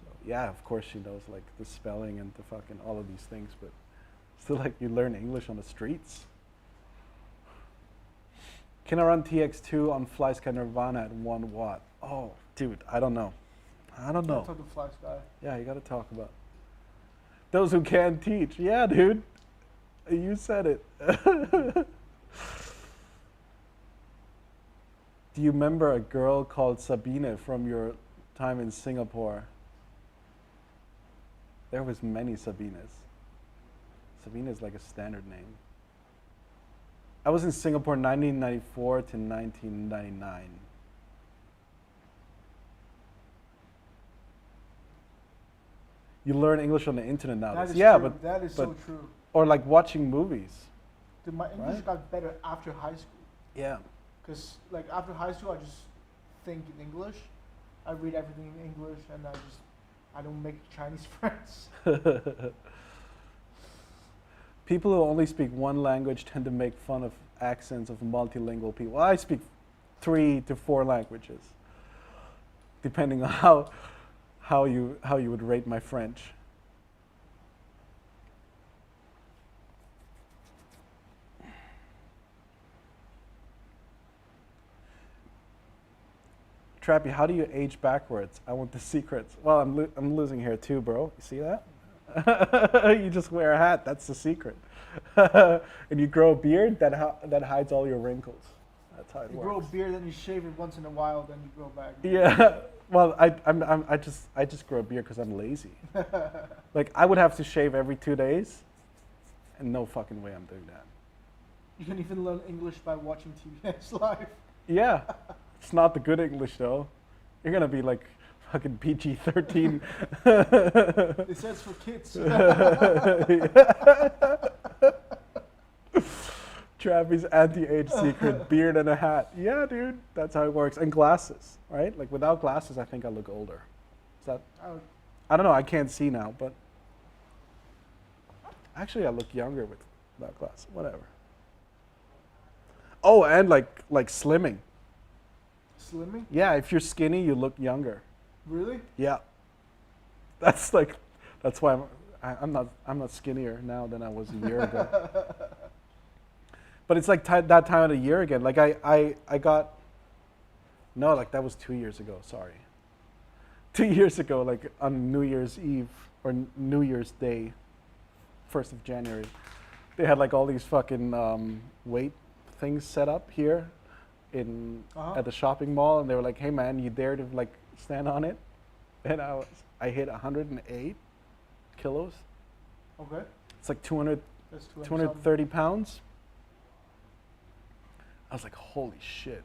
A: So yeah, of course she knows like the spelling and the fucking all of these things, but still like you learn English on the streets. Can I run TX2 on FlySky Nirvana at 1 watt? Oh, dude, I don't know.
B: Talk to Flash guy.
A: Yeah, you got to talk about those who can teach. Yeah, dude. You said it. Do you remember a girl called Sabine from your time in Singapore? There was many Sabines. Sabine is like a standard name. I was in Singapore 1994 to 1999. You learn English on the internet nowadays.
B: That is
A: Yeah,
B: true. That is so true.
A: or like watching movies.
B: Dude, my English
A: Right?
B: got better after high school.
A: Yeah.
B: Because like after high school, I just think in English. I read everything in English, and I don't make Chinese friends.
A: People who only speak one language tend to make fun of accents of multilingual people. I speak 3 to 4 languages, depending on how you would rate my French. Trappy, how do you age backwards? I want the secrets. Well, I'm losing hair too, bro. You see that? You just wear a hat. That's the secret. And you grow a beard that hides all your wrinkles. That's how it
B: You
A: works.
B: grow a beard, then you shave it once in a while, then you grow back.
A: Yeah. Well, I just grow a beard because I'm lazy. Like I would have to shave every 2 days, and no fucking way I'm doing that.
B: You can even learn English by watching TBS live.
A: Yeah. It's not the good English though. You're gonna be like fucking PG-13.
B: It says for kids.
A: Trappy's anti-age secret, beard and a hat. Yeah, dude, that's how it works. And glasses, right? Like without glasses, I think I look older. Is that? I don't know. I can't see now, but actually, I look younger without glasses. Whatever. Oh, and like slimming.
B: Slimming?
A: Yeah, if you're skinny, you look younger.
B: Really?
A: Yeah. That's why I'm not skinnier now than I was a year ago. But it's like that time of the year again. Like I got, no, like that was 2 years ago. Sorry. 2 years ago, like on New Year's Eve or New Year's Day, 1st of January, they had like all these fucking weight things set up here at the shopping mall, and they were like, "Hey man, you dare to like stand on it?" And I hit 108 kilos.
B: Okay.
A: It's like 200,
B: That's
A: 230 pounds. I was like, holy shit.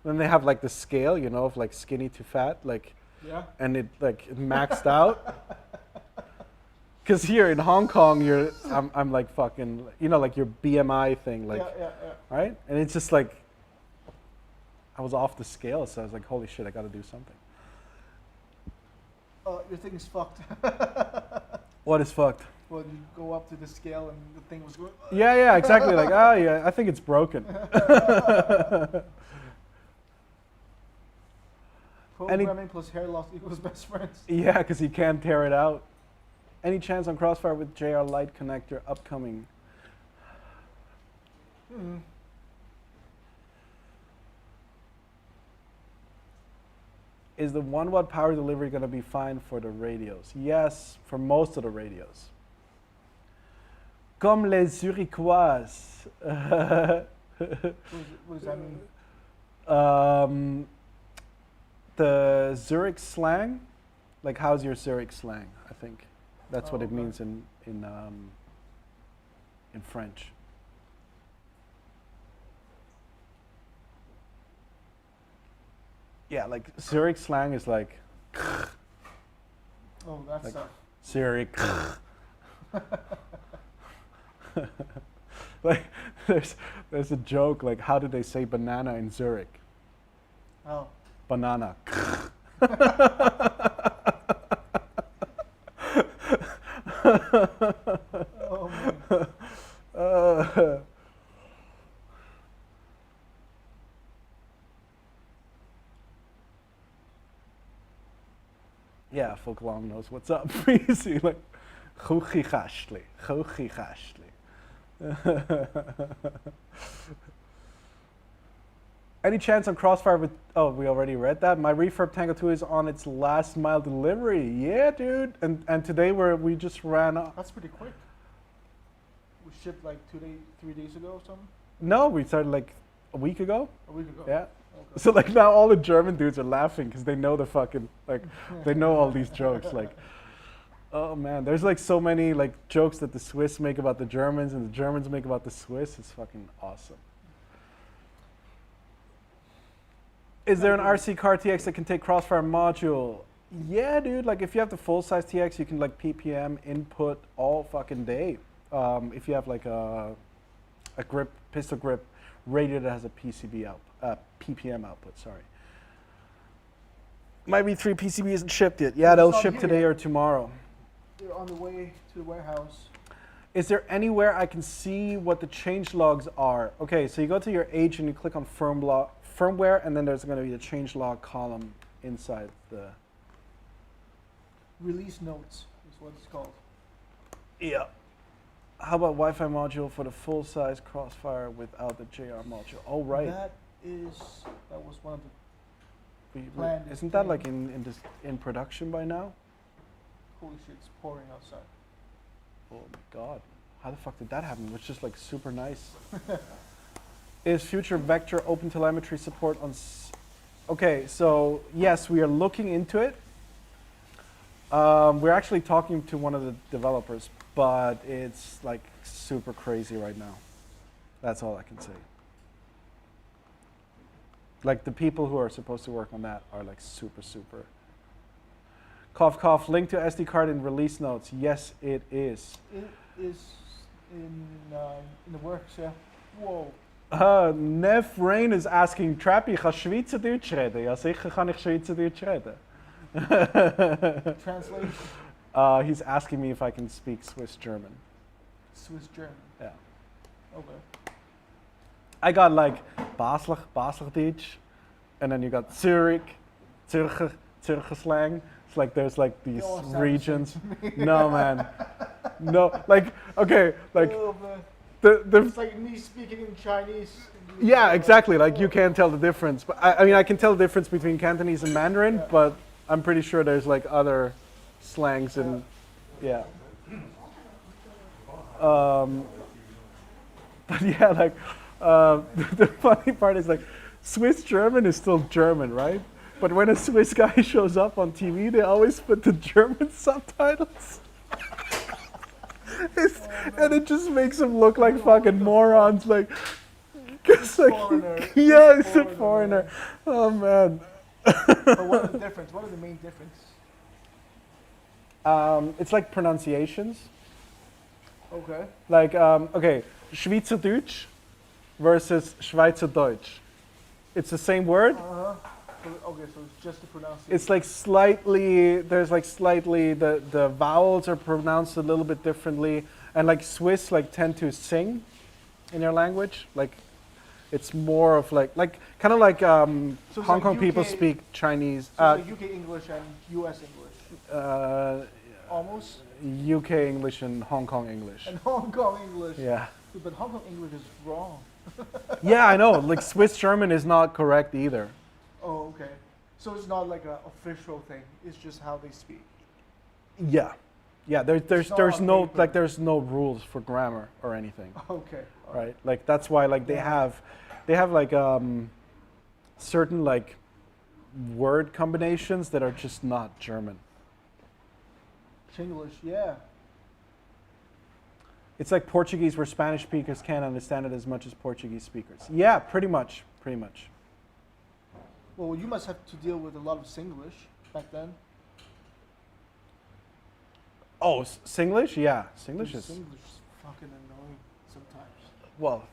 A: And then they have like the scale, you know, of like skinny to fat. Like
B: Yeah.
A: and it maxed out. Because here in Hong Kong, I'm like fucking, like your BMI thing, like,
B: yeah.
A: right? And it's just like, I was off the scale, so I was like, holy shit, I gotta do something.
B: Your thing is fucked.
A: What is fucked?
B: Well, you go up to the scale and the thing was going.
A: Yeah, exactly. Like, oh yeah, I think it's broken.
B: Programming plus hair loss equals best friends.
A: Yeah, because he can't tear it out. Any chance on Crossfire with JR Lite connector upcoming? Is the 1 watt power delivery going to be fine for the radios? Yes, for most of the radios. Comme les Zurichoises.
B: What does that mean?
A: The Zurich slang, like how's your Zurich slang? I think that's what it means in French. Yeah, like Zurich slang is like.
B: Oh, that's
A: like Zurich. Like there's a joke like how do they say banana in Zurich?
B: Oh.
A: Banana.
B: Oh man.
A: Yeah, Folk Long knows what's up. Easy, like, Chouchi Chashtli. Any chance on Crossfire with, oh, we already read that. My refurb Tango2 is on its last mile delivery. Yeah, dude. And today we just ran up.
B: That's pretty quick. We shipped like 3 days ago or something?
A: No, we started like a week ago.
B: A week ago?
A: Yeah.
B: Okay.
A: So like now all the German dudes are laughing because they know the fucking, like, they know all these jokes. Like, oh man, there's like so many like jokes that the Swiss make about the Germans and the Germans make about the Swiss. It's fucking awesome. Is there an RC car TX that can take Crossfire module? Yeah, dude. Like if you have the full size TX, you can like PPM input all fucking day. If you have like a grip, pistol grip radio that has a PPM output. Sorry. My V3 PCB isn't shipped yet. Yeah, they'll ship today or tomorrow.
B: They're on the way to the warehouse.
A: Is there anywhere I can see what the change logs are? Okay, so you go to your H and you click on firmware, and then there's going to be a change log column inside the
B: Release notes is what it's called.
A: Yeah. How about Wi-Fi module for the full-size Crossfire without the JR module? Oh, right.
B: That was one of the planned.
A: Isn't that like in production by now?
B: Holy shit, it's pouring outside.
A: Oh my god. How the fuck did that happen? It was just like super nice. Is future vector open telemetry support on... Okay, so yes, we are looking into it. We're actually talking to one of the developers, but it's like super crazy right now. That's all I can say. Like the people who are supposed to work on that are like super. Cough, cough, link to SD card in release notes. Yes, it is.
B: It is in the works, yeah. Whoa.
A: Nev Rain is asking, Trappy, ga Schweizerdeutsch reden? Ja, sicher kann ich Schweizerdeutsch reden.
B: Translation.
A: He's asking me if I can speak Swiss German.
B: Swiss German.
A: Yeah.
B: Okay.
A: I got like Basler Deutsch, and then you got Zurich, Zürcher slang. It's like there's like these regions. No man, no. Like okay, like the
B: it's like me speaking in Chinese.
A: Yeah, exactly. Like you can't tell the difference, but I mean I can tell the difference between Cantonese and Mandarin,
B: yeah.
A: But I'm pretty sure there's like other slangs and yeah. But yeah, like the funny part is like Swiss German is still German, right? But when a Swiss guy shows up on TV, they always put the German subtitles. And it just makes them look like fucking morons, like, cause like
B: foreigner.
A: yeah, it's a foreigner. Oh man.
B: But what are the difference? What are the main difference?
A: It's like pronunciations.
B: Okay.
A: Like, okay, Schweizerdeutsch versus Schweizerdeutsch. It's the same word.
B: Okay, so it's just the pronunciation.
A: It's like slightly, there's like slightly, the vowels are pronounced a little bit differently. And like Swiss like tend to sing in their language. Like it's more of like kind of like
B: it's
A: Hong
B: like
A: Kong people
B: UK
A: speak Chinese.
B: So it's like UK English and US English. Almost.
A: UK English and Hong Kong English.
B: And Hong Kong English.
A: Yeah.
B: Dude, but Hong Kong English is wrong.
A: Yeah, I know. Like Swiss German is not correct either.
B: Oh, okay. So it's not like an official thing. It's just how they speak.
A: Yeah. Yeah, there's
B: not
A: there's
B: on
A: no
B: paper.
A: like there's no rules for grammar or anything.
B: Okay.
A: Right? Like that's why like they have like certain like word combinations that are just not German.
B: Chinglish, yeah.
A: It's like Portuguese where Spanish speakers can't understand it as much as Portuguese speakers. Yeah, pretty much.
B: Well, you must have to deal with a lot of Singlish back then.
A: Oh, Singlish? Yeah, Singlish is
B: Singlish is fucking annoying sometimes.
A: well.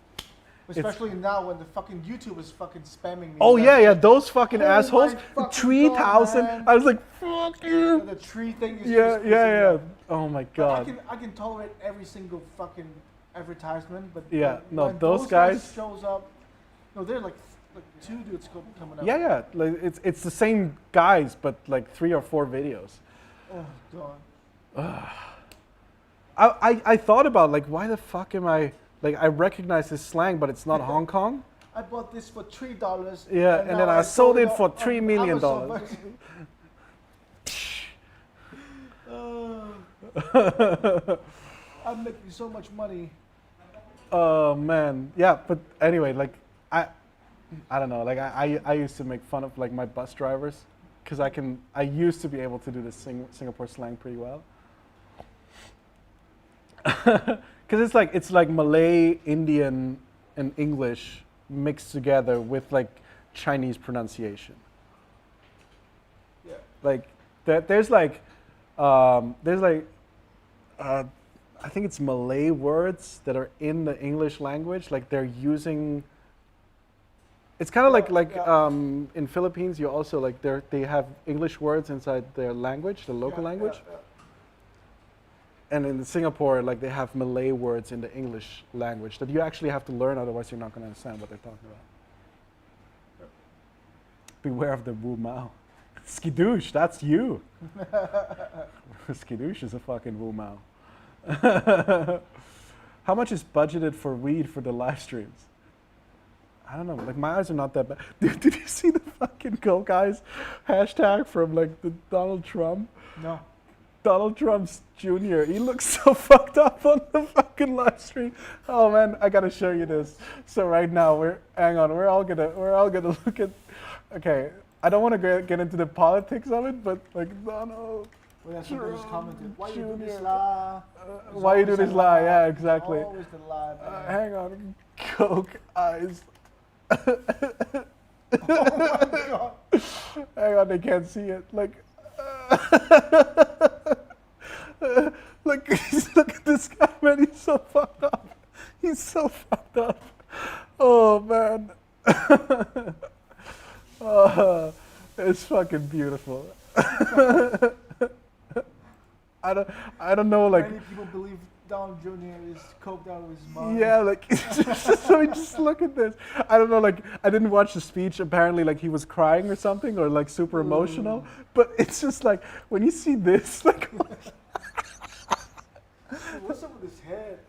B: Especially now when the fucking YouTube is fucking spamming me.
A: Oh
B: with
A: yeah,
B: that
A: yeah,
B: shit.
A: those fucking
B: Oh
A: assholes.
B: my fucking
A: 3,000.
B: God, man.
A: I was like, fuck you.
B: The tree thing is
A: Yeah,
B: just
A: yeah,
B: pissing me
A: yeah.
B: off.
A: Oh my
B: But
A: god.
B: I can tolerate every single fucking advertisement, but
A: Yeah,
B: when-
A: no,
B: when
A: those guys-
B: shows up. No, they're like two dudes coming up.
A: Yeah, yeah. Like it's the same guys, but like 3 or 4 videos.
B: Oh god.
A: I thought about like why the fuck am I like I recognize this slang, but it's not Hong Kong.
B: I bought this for $3.
A: Yeah, and then
B: now
A: I sold it
B: on-
A: for $3
B: on
A: million.
B: Amazon. I'm making so much money.
A: Oh man, yeah. But anyway, like I don't know. Like I used to make fun of like my bus drivers because I used to be able to do the Singapore slang pretty well. Because it's like Malay, Indian, and English mixed together with like Chinese pronunciation.
B: Yeah.
A: Like there's I think it's Malay words that are in the English language. Like they're using. It's kind of in Philippines you also like they have English words inside their language, the local language.
B: Yeah.
A: And in Singapore, like they have Malay words in the English language that you actually have to learn, otherwise you're not going to understand what they're talking about.
B: Yep.
A: Beware of the Wu Mao. Skidoosh, that's you. Skidoosh is a fucking Wu Mao. How much is budgeted for weed for the live streams? I don't know. Like my eyes are not that bad. Dude, did you see the fucking Go Guys hashtag from like the Donald Trump?
B: No.
A: Donald Trump's Jr. He looks so fucked up on the fucking live stream. Oh man, I gotta show you this. So right now we're all gonna look at. Okay, I don't want to get into the politics of it, but like Donald.
B: Well, that's what I just commented. Why you do this
A: Jr.
B: lie?
A: Why you do this lie? Yeah, exactly.
B: Always the lie, man.
A: Hang on, Coke eyes.
B: Oh my god.
A: Hang on, they can't see it. Like. Look at this guy, man. He's so fucked up. He's so fucked up. Oh man. Oh, it's fucking beautiful. I don't know, like.
B: Many people believe Donald Jr. is coked out of his mind.
A: Yeah, like just look at this. I don't know, like I didn't watch the speech. Apparently, like he was crying or something, or like super emotional. But it's just like when you see this, like.
B: What's up with his head?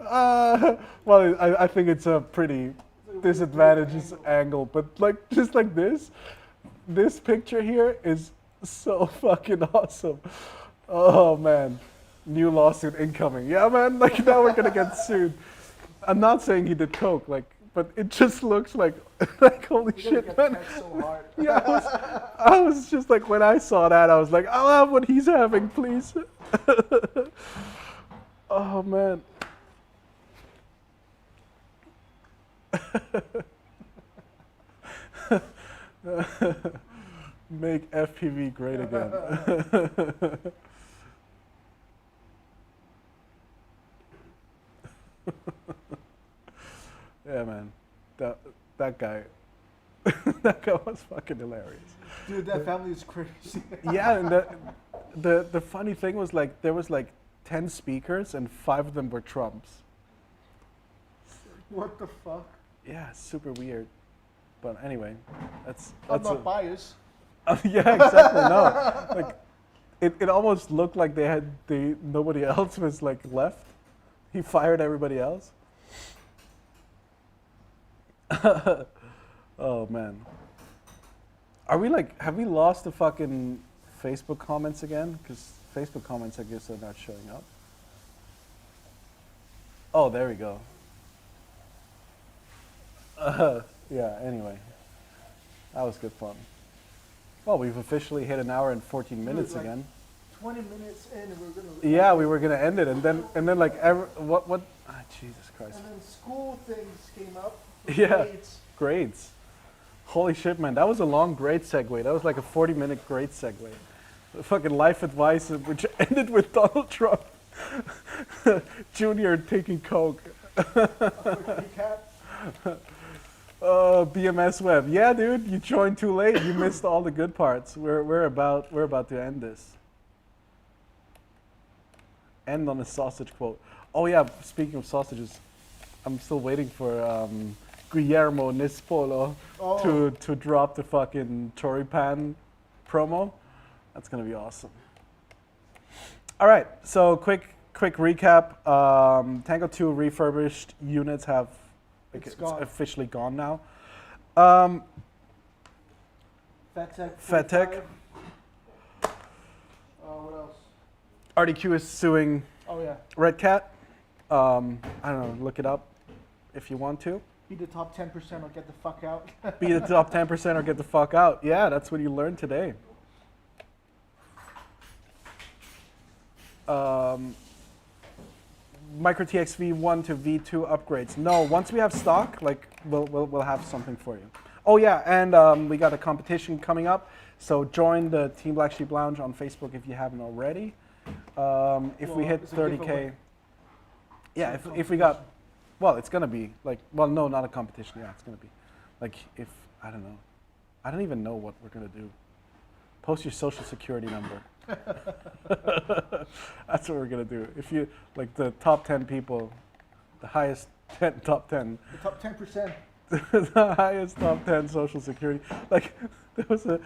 A: Well, I think it's a pretty disadvantageous angle, but like just like this picture here is so fucking awesome. Oh man. New lawsuit incoming. Yeah, man. Like now we're gonna get sued. I'm not saying he did coke, like, but it just looks like holy shit, man.
B: So hard.
A: Yeah, I was just like when I saw that, I was like, I'll have what he's having, please. Oh man. Make FPV great again. Yeah, man. That guy. That guy was fucking hilarious.
B: Dude, that family is crazy.
A: Yeah, and the funny thing was like there was like 10 speakers and 5 of them were Trumps.
B: What the fuck?
A: Yeah, super weird. But anyway, that's
B: I'm not biased.
A: yeah, exactly. No, like it almost looked like nobody else was like left. He fired everybody else. Oh man. Have we lost the fucking Facebook comments again? Because Facebook comments, I guess, are not showing up. Oh, there we go. Yeah, anyway. That was good fun. Well, we've officially hit an hour and 14 minutes
B: like
A: again.
B: 20 minutes in and we're gonna.
A: Yeah, we were gonna end it, and then like what? Ah, Jesus Christ.
B: And then school things came up.
A: Yeah.
B: Grades.
A: Grades. Holy shit, man! That was a long grade segue. That was like a 40-minute grade segue. The fucking life advice, which ended with Donald Trump Jr. taking coke.
B: Recap.
A: BMS Web. Yeah, dude, you joined too late. You missed all the good parts. We're about to end this. End on a sausage quote. Oh yeah, speaking of sausages, I'm still waiting for Guillermo Nispolo to drop the fucking choripan promo. That's gonna be awesome. All right, so quick recap. Tango2 refurbished units have it's officially gone now.
B: Fat Tech. What else?
A: RDQ is suing
B: Oh yeah.
A: Red Cat. I don't know, look it up if you want to.
B: Be the top 10% or get the fuck out.
A: Be the top 10% or get the fuck out. Yeah, that's what you learned today. Micro TX V1 to V2 upgrades. No, once we have stock, like we'll have something for you. Oh yeah, and we got a competition coming up. So join the Team Black Sheep Lounge on Facebook if you haven't already. If we hit 30K, yeah. If we got, well, it's gonna be like, well, no, not a competition. Yeah, it's gonna be like if I don't know, I don't even know what we're gonna do. Post your social security number. That's what we're gonna do. If you like the top 10 people, the highest top 10.
B: The top 10%.
A: The highest top 10 social security. Like there was a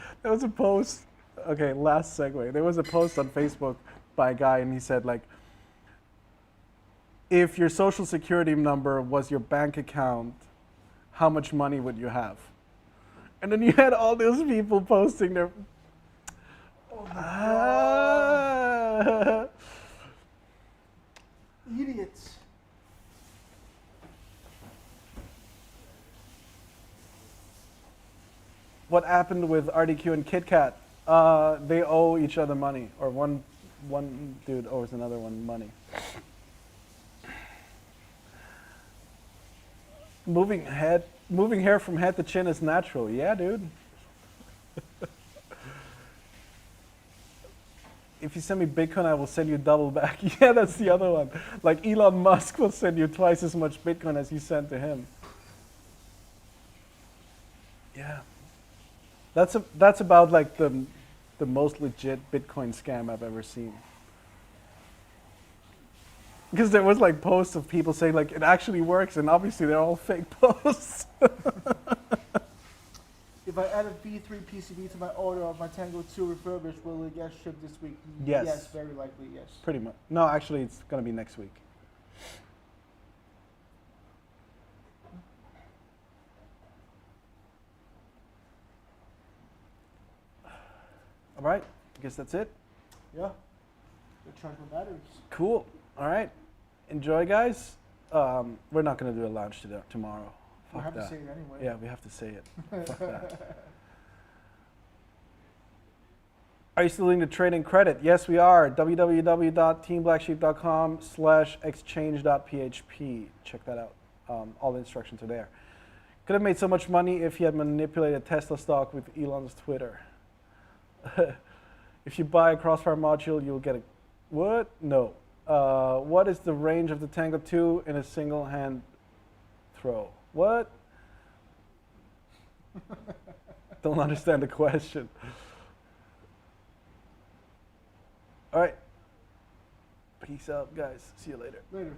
A: post. Okay, last segue. There was a post on Facebook by a guy, and he said like, if your social security number was your bank account, how much money would you have? And then you had all those people posting their.
B: Oh my God. Idiots.
A: What happened with RDQ and KitKat? They owe each other money, or one dude owes another one money. Moving hair from head to chin is natural. Yeah, dude. If you send me Bitcoin, I will send you double back. Yeah, that's the other one. Like Elon Musk will send you twice as much Bitcoin as you sent to him. Yeah. That's about like the most legit Bitcoin scam I've ever seen. Because there was like posts of people saying like it actually works, and obviously they're all fake posts.
B: If I add a V3 PCB to my order of my Tango2 refurbished, will it get shipped this week?
A: Yes.
B: Yes, very likely, yes.
A: Pretty much. No, actually, it's gonna be next week. All right, I guess that's it.
B: Yeah. Good charge my batteries.
A: Cool. All right. Enjoy, guys. We're not going to do a lounge tomorrow.
B: We
A: Fuck
B: have
A: that.
B: to say it anyway.
A: Yeah, we have to say it. Fuck that. Are you still into trading credit? Yes, we are. www.teamblacksheep.com/exchange.php. Check that out. All the instructions are there. Could have made so much money if he had manipulated Tesla stock with Elon's Twitter. If you buy a Crossfire module, you'll get a what? No. What is the range of the Tango2 in a single hand throw? What? Don't understand the question. All right. Peace out, guys. See you later.
B: Later.